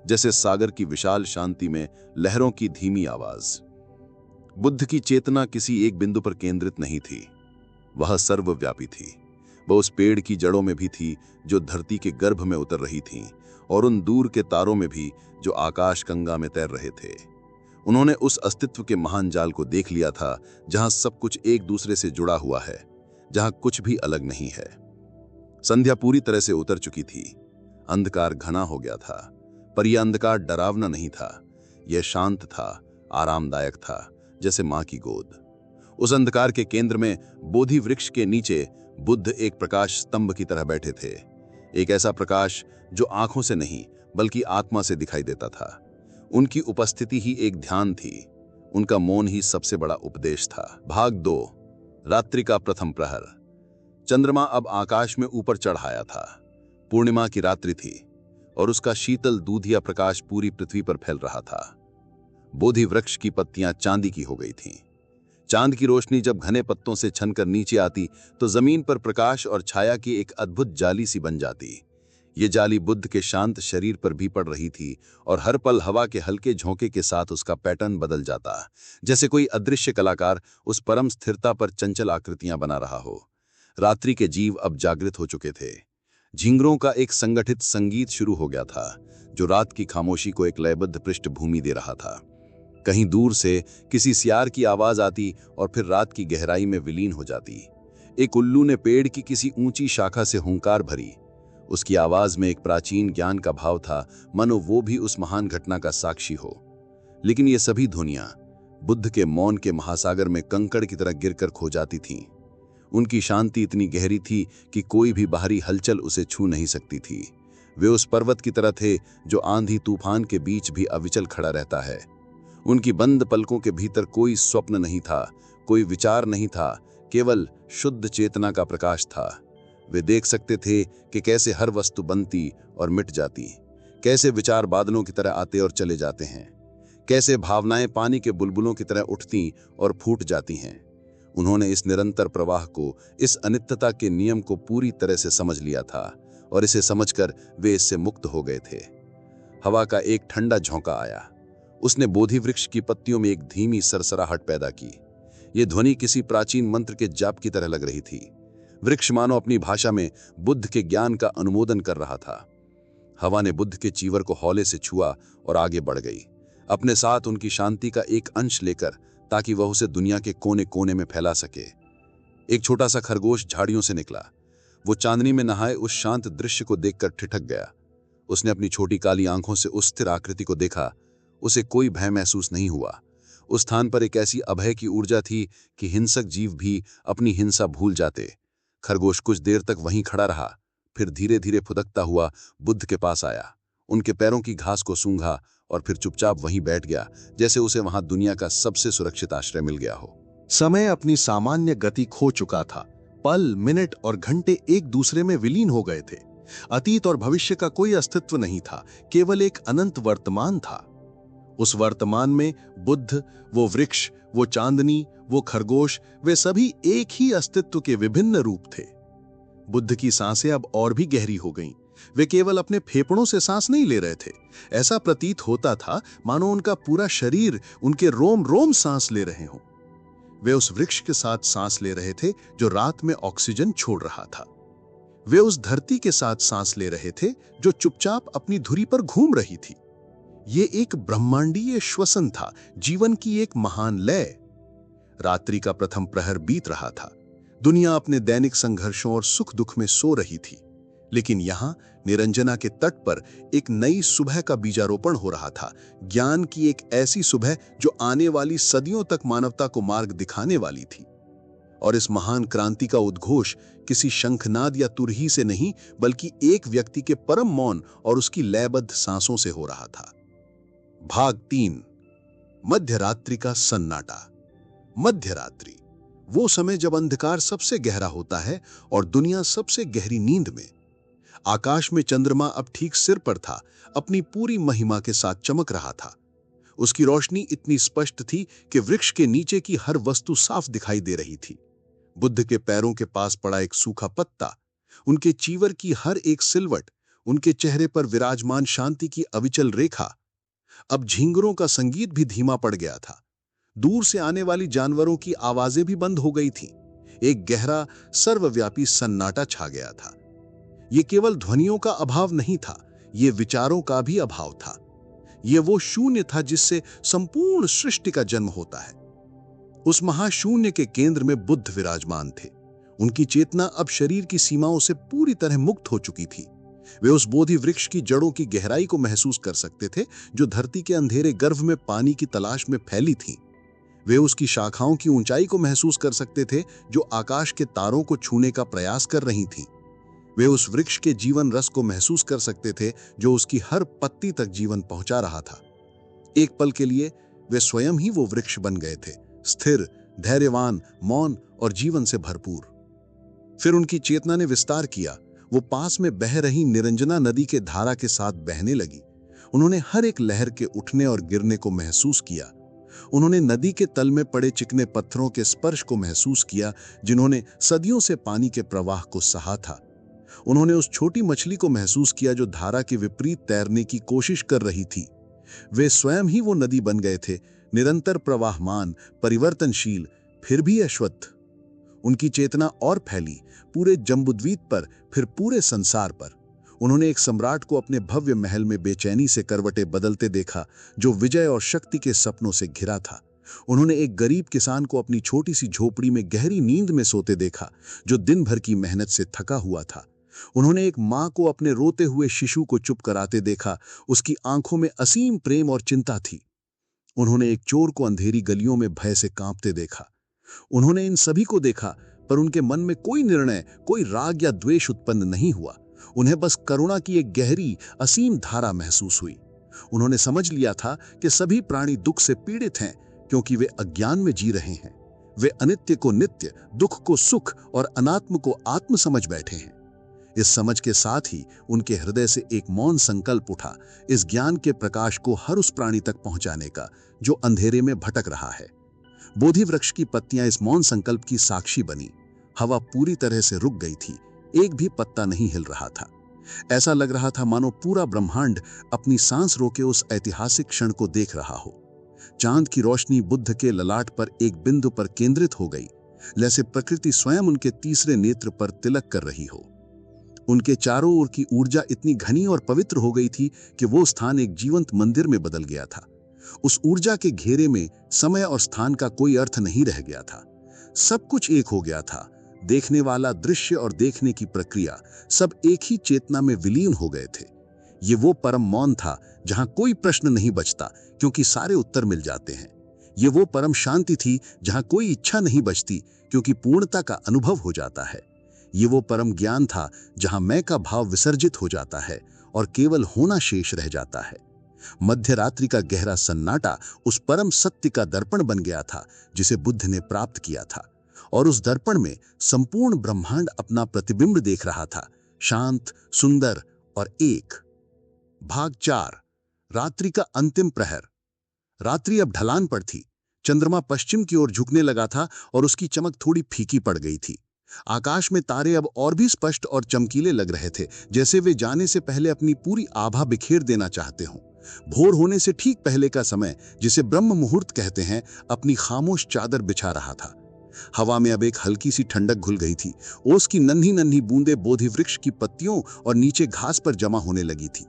जैसे सागर की विशाल शांति में लहरों की धीमी आवाज। बुद्ध की चेतना किसी एक बिंदु पर केंद्रित नहीं थी, वह सर्वव्यापी थी। वह उस पेड़ की जड़ों में भी थी जो धरती के गर्भ में उतर रही थीं, और उन दूर के तारों में भी जो आकाश गंगा में तैर रहे थे। उन्होंने उस अस्तित्व के महान जाल को देख लिया था जहां सब कुछ एक दूसरे से जुड़ा हुआ है, जहां कुछ भी अलग नहीं है। संध्या पूरी तरह से उतर चुकी थी, अंधकार घना हो गया था, पर यह अंधकार डरावना नहीं था। यह शांत था, आरामदायक था, जैसे मां की गोद। उस अंधकार के केंद्र में बोधि वृक्ष के नीचे बुद्ध एक प्रकाश स्तंभ की तरह बैठे थे। एक ऐसा प्रकाश जो आंखों से नहीं बल्कि आत्मा से दिखाई देता था। उनकी उपस्थिति ही एक ध्यान थी, उनका मौन ही सबसे बड़ा उपदेश था। भाग 2, रात्रि का प्रथम प्रहर। चंद्रमा अब आकाश में ऊपर चढ़ आया था। पूर्णिमा की रात्रि थी और उसका शीतल दूधिया प्रकाश पूरी पृथ्वी पर फैल रहा था। बोधि वृक्ष की पत्तियां चांदी की हो गई थीं। चांद की रोशनी जब घने पत्तों से छनकर नीचे आती तो जमीन पर प्रकाश और छाया की एक अद्भुत जाली सी बन जाती। ये जाली बुद्ध के शांत शरीर पर भी पड़ रही थी और हर पल हवा के हल्के झोंके के साथ उसका पैटर्न बदल जाता, जैसे कोई अदृश्य कलाकार उस परम स्थिरता पर चंचल आकृतियां बना रहा हो। रात्रि के जीव अब जागृत हो चुके थे। झिंगरों का एक संगठित संगीत शुरू हो गया था जो रात की खामोशी को एक लयबद्ध पृष्ठभूमि दे रहा था। कहीं दूर से किसी सियार की आवाज आती और फिर रात की गहराई में विलीन हो जाती। एक उल्लू ने पेड़ की किसी ऊंची शाखा से हुंकार भरी। उसकी आवाज में एक प्राचीन ज्ञान का भाव था, मानो वो भी उस महान घटना का साक्षी हो। लेकिन ये सभी ध्वनियां बुद्ध के मौन के महासागर में कंकड़ की तरह गिरकर खो जाती थीं। उनकी शांति इतनी गहरी थी कि कोई भी बाहरी हलचल उसे छू नहीं सकती थी। वे उस पर्वत की तरह थे जो आंधी तूफान के बीच भी अविचल खड़ा रहता है। उनकी बंद पलकों के भीतर कोई स्वप्न नहीं था, कोई विचार नहीं था, केवल शुद्ध चेतना का प्रकाश था। वे देख सकते थे कि कैसे हर वस्तु बनती और मिट जाती, कैसे विचार बादलों की तरह आते और चले जाते हैं, कैसे भावनाएं पानी के बुलबुलों की तरह उठती और फूट जाती हैं। उन्होंने इस निरंतर प्रवाह को, इस अनित्यता के नियम को पूरी तरह से समझ लिया था और इसे समझकर वे इससे मुक्त हो गए थे। हवा का एक ठंडा झोंका आया। उसने बोधि वृक्ष की पत्तियों में एक धीमी सरसराहट पैदा की। ये ध्वनि किसी प्राचीन मंत्र के जाप की तरह लग रही थी। वृक्ष मानो अपनी भाषा में बुद्ध के ज्ञान का अनुमोदन कर रहा था। हवा ने बुद्ध के चीवर को हौले से छुआ और आगे बढ़ गई, अपने साथ उनकी शांति का एक अंश लेकर, ताकि वह उसे दुनिया के कोने कोने में फैला सके। एक छोटा सा खरगोश झाड़ियों से निकला। वो चांदनी में नहाए उस शांत दृश्य को देखकर ठिठक गया। उसने अपनी छोटी काली आंखों से उस स्थिर आकृति को देखा। उसे कोई भय महसूस नहीं हुआ। उस स्थान पर एक ऐसी अभय की ऊर्जा थी कि हिंसक जीव भी अपनी हिंसा भूल जाते। खरगोश कुछ देर तक वहीं खड़ा रहा, फिर धीरे धीरे फुदकता हुआ बुद्ध के पास आया, उनके पैरों की घास को सूंघा और फिर चुपचाप वहीं बैठ गया, जैसे उसे वहां दुनिया का सबसे सुरक्षित आश्रय मिल गया हो। समय अपनी सामान्य गति खो चुका था। पल, मिनट और घंटे एक दूसरे में विलीन हो गए थे। अतीत और भविष्य का कोई अस्तित्व नहीं था, केवल एक अनंत वर्तमान था। उस वर्तमान में बुद्ध, वो वृक्ष, वो चांदनी, वो खरगोश, वे सभी एक ही अस्तित्व के विभिन्न रूप थे। बुद्ध की सांसें अब और भी गहरी हो गईं। वे केवल अपने फेफड़ों से सांस नहीं ले रहे थे। ऐसा प्रतीत होता था मानो उनका पूरा शरीर, उनके रोम रोम सांस ले रहे हों। वे उस वृक्ष के साथ सांस ले रहे थे जो रात में ऑक्सीजन छोड़ रहा था। वे उस धरती के साथ सांस ले रहे थे जो चुपचाप अपनी धुरी पर घूम रही थी। ये एक ब्रह्मांडीय श्वसन था, जीवन की एक महान लय। रात्रि का प्रथम प्रहर बीत रहा था। दुनिया अपने दैनिक संघर्षों और सुख दुख में सो रही थी, लेकिन यहां निरंजना के तट पर एक नई सुबह का बीजारोपण हो रहा था। ज्ञान की एक ऐसी सुबह जो आने वाली सदियों तक मानवता को मार्ग दिखाने वाली थी। और इस महान क्रांति का उद्घोष किसी शंखनाद या तुरही से नहीं, बल्कि एक व्यक्ति के परम मौन और उसकी लयबद्ध सांसों से हो रहा था। भाग 3, मध्यरात्रि का सन्नाटा। मध्यरात्रि, वो समय जब अंधकार सबसे गहरा होता है और दुनिया सबसे गहरी नींद में। आकाश में चंद्रमा अब ठीक सिर पर था, अपनी पूरी महिमा के साथ चमक रहा था। उसकी रोशनी इतनी स्पष्ट थी कि वृक्ष के नीचे की हर वस्तु साफ दिखाई दे रही थी। बुद्ध के पैरों के पास पड़ा एक सूखा पत्ता, उनके चीवर की हर एक सिलवट, उनके चेहरे पर विराजमान शांति की अविचल रेखा। अब झींगरों का संगीत भी धीमा पड़ गया था। दूर से आने वाली जानवरों की आवाजें भी बंद हो गई थीं। एक गहरा, सर्वव्यापी सन्नाटा छा गया था। ये केवल ध्वनियों का अभाव नहीं था, ये विचारों का भी अभाव था। ये वो शून्य था जिससे संपूर्ण सृष्टि का जन्म होता है। उस महाशून्य के केंद्र में बुद्ध विराजमान थे। उनकी चेतना अब शरीर की सीमाओं से पूरी तरह मुक्त हो चुकी थी। वे उस बोधि वृक्ष की जड़ों की गहराई को महसूस कर सकते थे जो धरती के अंधेरे गर्भ में पानी की तलाश में फैली थीं। वे उसकी शाखाओं की ऊंचाई को महसूस कर सकते थे जो आकाश के तारों को छूने का प्रयास कर रही थीं। वे उस वृक्ष के जीवन रस को महसूस कर सकते थे जो उसकी हर पत्ती तक जीवन पहुंचा रहा था। एक पल के लिए वे स्वयं ही वो वृक्ष बन गए थे, स्थिर, धैर्यवान, मौन और जीवन से भरपूर। फिर उनकी चेतना ने विस्तार किया। वो पास में बह रही निरंजना नदी के धारा के साथ बहने लगी। उन्होंने हर एक लहर के उठने और गिरने को महसूस किया। उन्होंने नदी के तल में पड़े चिकने पत्थरों के स्पर्श को महसूस किया जिन्होंने सदियों से पानी के प्रवाह को सहा था। उन्होंने उस छोटी मछली को महसूस किया जो धारा के विपरीत तैरने की कोशिश कर रही थी। वे स्वयं ही वो नदी बन गए थे, निरंतर प्रवाहमान, परिवर्तनशील, फिर भी अश्वत्थ। उनकी चेतना और फैली, पूरे जम्बूद्वीप पर, फिर पूरे संसार पर। उन्होंने एक सम्राट को अपने भव्य महल में बेचैनी से करवटें बदलते देखा जो विजय और शक्ति के सपनों से घिरा था। उन्होंने एक गरीब किसान को अपनी छोटी सी झोपड़ी में गहरी नींद में सोते देखा जो दिन भर की मेहनत से थका हुआ था। उन्होंने एक माँ को अपने रोते हुए शिशु को चुप कराते देखा, उसकी आंखों में असीम प्रेम और चिंता थी। उन्होंने एक चोर को अंधेरी गलियों में भय से कांपते देखा। उन्होंने इन सभी को देखा, पर उनके मन में कोई निर्णय, कोई राग या द्वेष उत्पन्न नहीं हुआ। उन्हें बस करुणा की एक गहरी, असीम धारा महसूस हुई। उन्होंने समझ लिया था कि सभी प्राणी दुख से पीड़ित हैं क्योंकि वे अज्ञान में जी रहे हैं। वे अनित्य को नित्य, दुख को सुख और अनात्म को आत्म समझ बैठे हैं। इस समझ के साथ ही उनके हृदय से एक मौन संकल्प उठा, इस ज्ञान के प्रकाश को हर उस प्राणी तक पहुंचाने का जो अंधेरे में भटक रहा है। बोधि वृक्ष की पत्तियां इस मौन संकल्प की साक्षी बनी। हवा पूरी तरह से रुक गई थी, एक भी पत्ता नहीं हिल रहा था। ऐसा लग रहा था मानो पूरा ब्रह्मांड अपनी सांस रोके उस ऐतिहासिक क्षण को देख रहा हो। चांद की रोशनी बुद्ध के ललाट पर एक बिंदु पर केंद्रित हो गई, जैसे प्रकृति स्वयं उनके तीसरे नेत्र पर तिलक कर रही हो। उनके चारों ओर की ऊर्जा इतनी घनी और पवित्र हो गई थी कि वो स्थान एक जीवंत मंदिर में बदल गया था। उस ऊर्जा के घेरे में समय और स्थान का कोई अर्थ नहीं रह गया था। सब कुछ एक हो गया था। देखने वाला दृश्य और देखने की प्रक्रिया सब एक ही चेतना में विलीन हो गए थे। ये वो परम मौन था जहां कोई प्रश्न नहीं बचता, क्योंकि सारे उत्तर मिल जाते हैं। ये वो परम शांति थी जहां कोई इच्छा नहीं बचती, क्योंकि पूर्णता का अनुभव हो जाता है। ये वो परम ज्ञान था जहां मैं का भाव विसर्जित हो जाता है और केवल होना शेष रह जाता है। मध्य रात्रि का गहरा सन्नाटा उस परम सत्य का दर्पण बन गया था जिसे बुद्ध ने प्राप्त किया था, और उस दर्पण में संपूर्ण ब्रह्मांड अपना प्रतिबिंब देख रहा था, शांत, सुंदर और एक। भाग 4। रात्रि का अंतिम प्रहर। रात्रि अब ढलान पर थी। चंद्रमा पश्चिम की ओर झुकने लगा था और उसकी चमक थोड़ी फीकी पड़ गई थी। आकाश में तारे अब और भी स्पष्ट और चमकीले लग रहे थे, जैसे वे जाने से पहले अपनी पूरी आभा बिखेर देना चाहते हों। भोर होने से ठीक पहले का समय, जिसे ब्रह्म मुहूर्त कहते हैं, अपनी खामोश चादर बिछा रहा था। हवा में अब एक हल्की सी ठंडक घुल गई थी। ओस की नन्ही नन्ही बूंदें बोधि वृक्ष की पत्तियों और नीचे घास पर जमा होने लगी थी।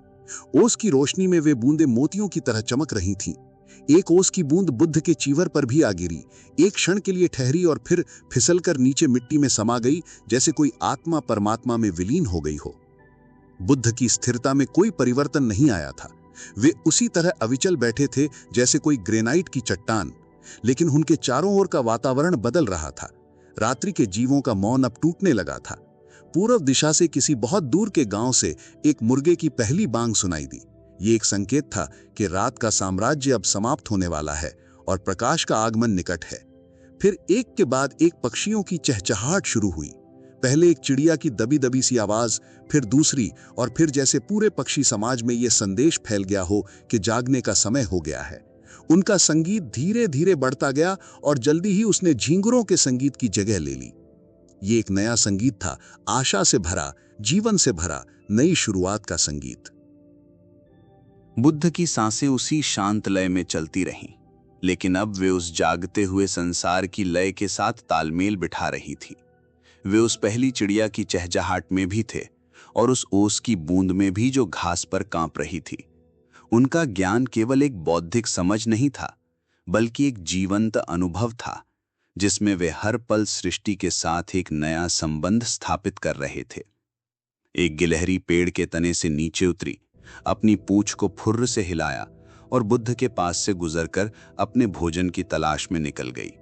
ओस की रोशनी में वे बूंदें मोतियों की तरह चमक रही थीं। एक ओस की बूंद बुद्ध के चीवर पर भी आ गिरी, एक क्षण के लिए ठहरी और फिर फिसलकर नीचे मिट्टी में समा गई, जैसे कोई आत्मा परमात्मा में विलीन हो गई हो। बुद्ध की स्थिरता में कोई परिवर्तन नहीं आया था। वे उसी तरह अविचल बैठे थे जैसे कोई ग्रेनाइट की चट्टान, लेकिन उनके चारों ओर का वातावरण बदल रहा था। रात्रि के जीवों का मौन अब टूटने लगा था। पूर्व दिशा से किसी बहुत दूर के गांव से एक मुर्गे की पहली बांग सुनाई दी। ये एक संकेत था कि रात का साम्राज्य अब समाप्त होने वाला है और प्रकाश का आगमन निकट है। फिर एक के बाद एक पक्षियों की चहचहाहट शुरू हुई। पहले एक चिड़िया की दबी दबी सी आवाज, फिर दूसरी, और फिर जैसे पूरे पक्षी समाज में यह संदेश फैल गया हो कि जागने का समय हो गया है। उनका संगीत धीरे धीरे बढ़ता गया और जल्दी ही उसने झींगुरों के संगीत की जगह ले ली। ये एक नया संगीत था, आशा से भरा, जीवन से भरा, नई शुरुआत का संगीत। बुद्ध की सांसें उसी शांत लय में चलती रहीं, लेकिन अब वे उस जागते हुए संसार की लय के साथ तालमेल बिठा रही थी। वे उस पहली चिड़िया की चहचहाहट में भी थे और उस ओस की बूंद में भी जो घास पर कांप रही थी। उनका ज्ञान केवल एक बौद्धिक समझ नहीं था, बल्कि एक जीवंत अनुभव था, जिसमें वे हर पल सृष्टि के साथ एक नया संबंध स्थापित कर रहे थे। एक गिलहरी पेड़ के तने से नीचे उतरी, अपनी पूंछ को फुर्र से हिलाया और बुद्ध के पास से गुजरकर अपने भोजन की तलाश में निकल गई।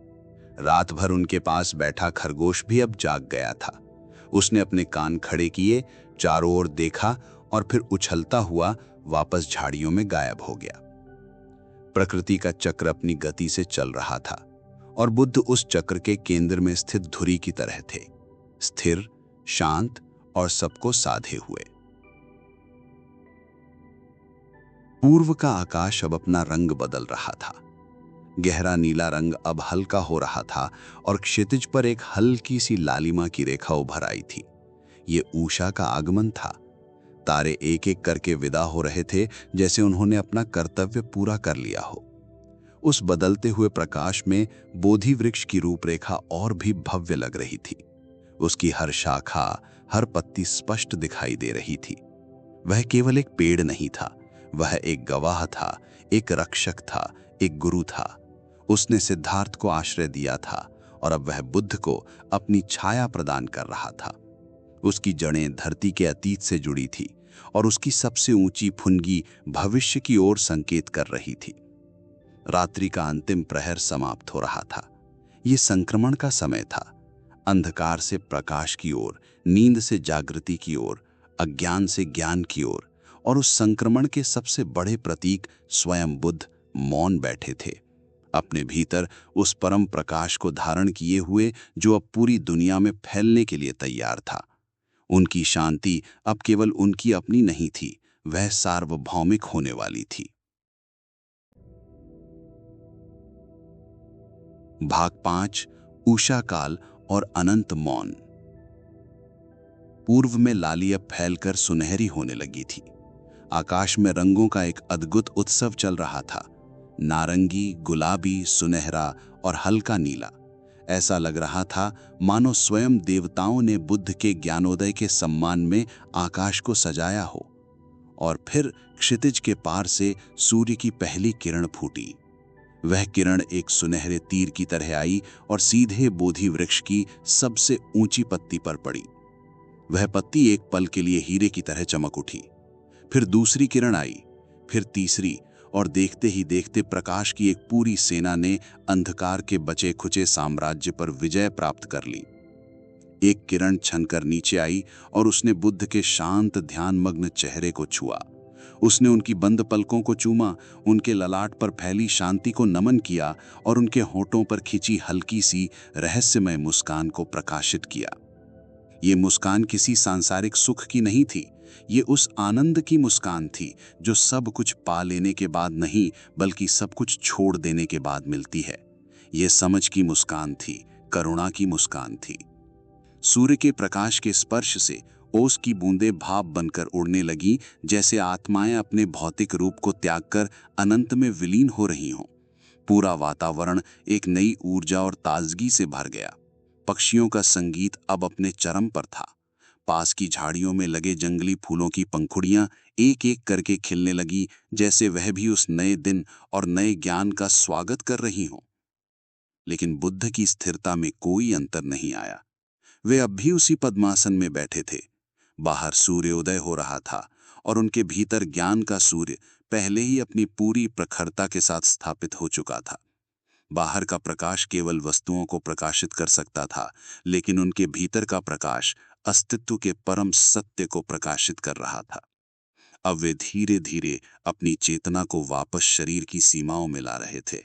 रात भर उनके पास बैठा खरगोश भी अब जाग गया था। उसने अपने कान खड़े किए, चारों ओर देखा और फिर उछलता हुआ वापस झाड़ियों में गायब हो गया। प्रकृति का चक्र अपनी गति से चल रहा था और बुद्ध उस चक्र के केंद्र में स्थित धुरी की तरह थे, स्थिर, शांत और सबको साधे हुए। पूर्व का आकाश अब अपना रंग बदल रहा था। गहरा नीला रंग अब हल्का हो रहा था और क्षितिज पर एक हल्की सी लालिमा की रेखा उभर आई थी। ये उषा का आगमन था। तारे एक एक करके विदा हो रहे थे, जैसे उन्होंने अपना कर्तव्य पूरा कर लिया हो। उस बदलते हुए प्रकाश में बोधि वृक्ष की रूपरेखा और भी भव्य लग रही थी। उसकी हर शाखा, हर पत्ती स्पष्ट दिखाई दे रही थी। वह केवल एक पेड़ नहीं था, वह एक गवाह था, एक रक्षक था, एक गुरु था। उसने सिद्धार्थ को आश्रय दिया था और अब वह बुद्ध को अपनी छाया प्रदान कर रहा था। उसकी जड़ें धरती के अतीत से जुड़ी थी और उसकी सबसे ऊंची फुनगी भविष्य की ओर संकेत कर रही थी। रात्रि का अंतिम प्रहर समाप्त हो रहा था। ये संक्रमण का समय था, अंधकार से प्रकाश की ओर, नींद से जागृति की ओर, अज्ञान से ज्ञान की ओर। और उस संक्रमण के सबसे बड़े प्रतीक स्वयं बुद्ध मौन बैठे थे, अपने भीतर उस परम प्रकाश को धारण किए हुए जो अब पूरी दुनिया में फैलने के लिए तैयार था। उनकी शांति अब केवल उनकी अपनी नहीं थी, वह सार्वभौमिक होने वाली थी। भाग 5, उषा काल और अनंत मौन। पूर्व में लाली अब फैलकर सुनहरी होने लगी थी। आकाश में रंगों का एक अद्भुत उत्सव चल रहा था। नारंगी, गुलाबी, सुनहरा और हल्का नीला। ऐसा लग रहा था मानो स्वयं देवताओं ने बुद्ध के ज्ञानोदय के सम्मान में आकाश को सजाया हो। और फिर क्षितिज के पार से सूर्य की पहली किरण फूटी। वह किरण एक सुनहरे तीर की तरह आई और सीधे बोधि वृक्ष की सबसे ऊंची पत्ती पर पड़ी। वह पत्ती एक पल के लिए हीरे की तरह चमक उठी। फिर दूसरी किरण आई, फिर तीसरी, और देखते ही देखते प्रकाश की एक पूरी सेना ने अंधकार के बचे खुचे साम्राज्य पर विजय प्राप्त कर ली। एक किरण छनकर नीचे आई और उसने बुद्ध के शांत ध्यानमग्न चेहरे को छुआ। उसने उनकी बंद पलकों को चूमा, उनके ललाट पर फैली शांति को नमन किया और उनके होठों पर खिंची हल्की सी रहस्यमय मुस्कान को प्रकाशित किया। ये मुस्कान किसी सांसारिक सुख की नहीं थी, ये उस आनंद की मुस्कान थी जो सब कुछ पा लेने के बाद नहीं, बल्कि सब कुछ छोड़ देने के बाद मिलती है। ये समझ की मुस्कान थी, करुणा की मुस्कान थी। सूर्य के प्रकाश के स्पर्श से ओस की बूंदें भाप बनकर उड़ने लगी, जैसे आत्माएं अपने भौतिक रूप को त्याग कर अनंत में विलीन हो रही हों। पूरा वातावरण एक नई ऊर्जा और ताजगी से भर गया। पक्षियों का संगीत अब अपने चरम पर था। पास की झाड़ियों में लगे जंगली फूलों की पंखुड़ियां एक एक करके खिलने लगी, जैसे वह भी उस नए दिन और नए ज्ञान का स्वागत कर रही हों। लेकिन बुद्ध की स्थिरता में कोई अंतर नहीं आया। वे अब भी उसी पद्मासन में बैठे थे। बाहर सूर्योदय हो रहा था और उनके भीतर ज्ञान का सूर्य पहले ही अपनी पूरी प्रखरता के साथ स्थापित हो चुका था। बाहर का प्रकाश केवल वस्तुओं को प्रकाशित कर सकता था, लेकिन उनके भीतर का प्रकाश अस्तित्व के परम सत्य को प्रकाशित कर रहा था। अब वे धीरे धीरे अपनी चेतना को वापस शरीर की सीमाओं में ला रहे थे।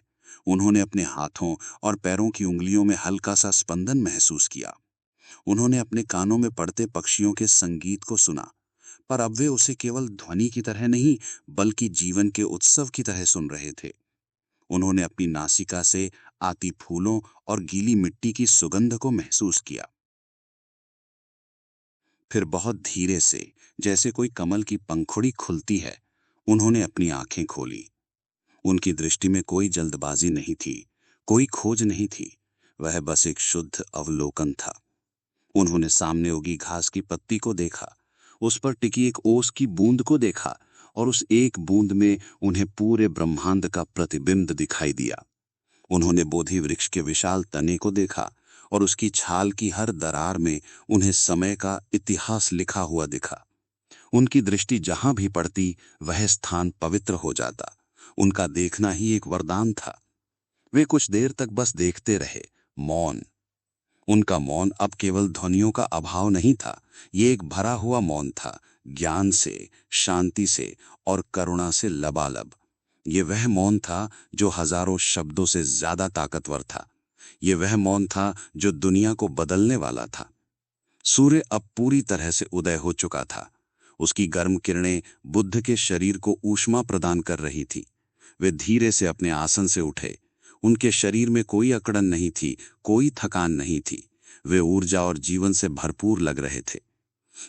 उन्होंने अपने हाथों और पैरों की उंगलियों में हल्का सा स्पंदन महसूस किया। उन्होंने अपने कानों में पड़ते पक्षियों के संगीत को सुना, पर अब वे उसे केवल ध्वनि की तरह नहीं, बल्कि जीवन के उत्सव की तरह सुन रहे थे। उन्होंने अपनी नासिका से आती फूलों और गीली मिट्टी की सुगंध को महसूस किया। फिर बहुत धीरे से, जैसे कोई कमल की पंखुड़ी खुलती है, उन्होंने अपनी आंखें खोली। उनकी दृष्टि में कोई जल्दबाजी नहीं थी, कोई खोज नहीं थी। वह बस एक शुद्ध अवलोकन था। उन्होंने सामने उगी घास की पत्ती को देखा, उस पर टिकी एक ओस की बूंद को देखा, और उस एक बूंद में उन्हें पूरे ब्रह्मांड का प्रतिबिंब दिखाई दिया। उन्होंने बोधि वृक्ष के विशाल तने को देखा और उसकी छाल की हर दरार में उन्हें समय का इतिहास लिखा हुआ दिखा। उनकी दृष्टि जहां भी पड़ती, वह स्थान पवित्र हो जाता। उनका देखना ही एक वरदान था। वे कुछ देर तक बस देखते रहे, मौन। उनका मौन अब केवल ध्वनियों का अभाव नहीं था, ये एक भरा हुआ मौन था, ज्ञान से, शांति से और करुणा से लबालब। ये वह मौन था जो हजारों शब्दों से ज्यादा ताकतवर था। ये वह मौन था जो दुनिया को बदलने वाला था। सूर्य अब पूरी तरह से उदय हो चुका था। उसकी गर्म किरणें बुद्ध के शरीर को ऊष्मा प्रदान कर रही थी। वे धीरे से अपने आसन से उठे। उनके शरीर में कोई अकड़न नहीं थी, कोई थकान नहीं थी। वे ऊर्जा और जीवन से भरपूर लग रहे थे।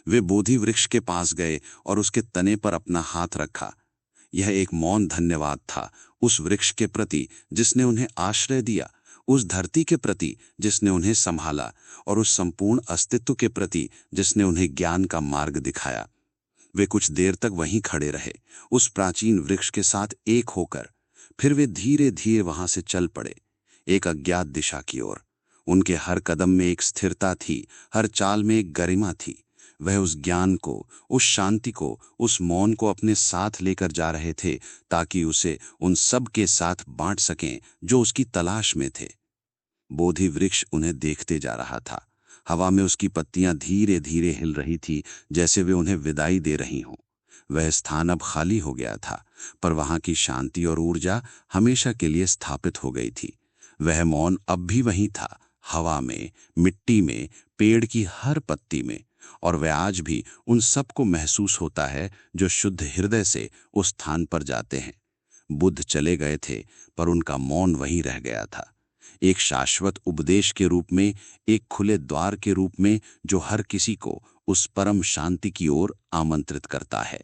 वे बोधि वृक्ष के पास गए और उसके तने पर अपना हाथ रखा। यह एक मौन धन्यवाद था, उस वृक्ष के प्रति जिसने उन्हें आश्रय दिया, उस धरती के प्रति जिसने उन्हें संभाला, और उस संपूर्ण अस्तित्व के प्रति जिसने उन्हें ज्ञान का मार्ग दिखाया। वे कुछ देर तक वहीं खड़े रहे, उस प्राचीन वृक्ष के साथ एक होकर। फिर वे धीरे धीरे वहां से चल पड़े, एक अज्ञात दिशा की ओर। उनके हर कदम में एक स्थिरता थी, हर चाल में एक गरिमा थी। वह उस ज्ञान को, उस शांति को, उस मौन को अपने साथ लेकर जा रहे थे, ताकि उसे उन सब के साथ बांट सकें जो उसकी तलाश में थे। बोधि वृक्ष उन्हें देखते जा रहा था। हवा में उसकी पत्तियां धीरे धीरे हिल रही थी, जैसे वे उन्हें विदाई दे रही हों। वह स्थान अब खाली हो गया था, पर वहां की शांति और ऊर्जा हमेशा के लिए स्थापित हो गई थी। वह मौन अब भी वहीं था, हवा में, मिट्टी में, पेड़ की हर पत्ती में, और वह आज भी उन सबको महसूस होता है जो शुद्ध हृदय से उस स्थान पर जाते हैं। बुद्ध चले गए थे, पर उनका मौन वहीं रह गया था, एक शाश्वत उपदेश के रूप में, एक खुले द्वार के रूप में जो हर किसी को उस परम शांति की ओर आमंत्रित करता है।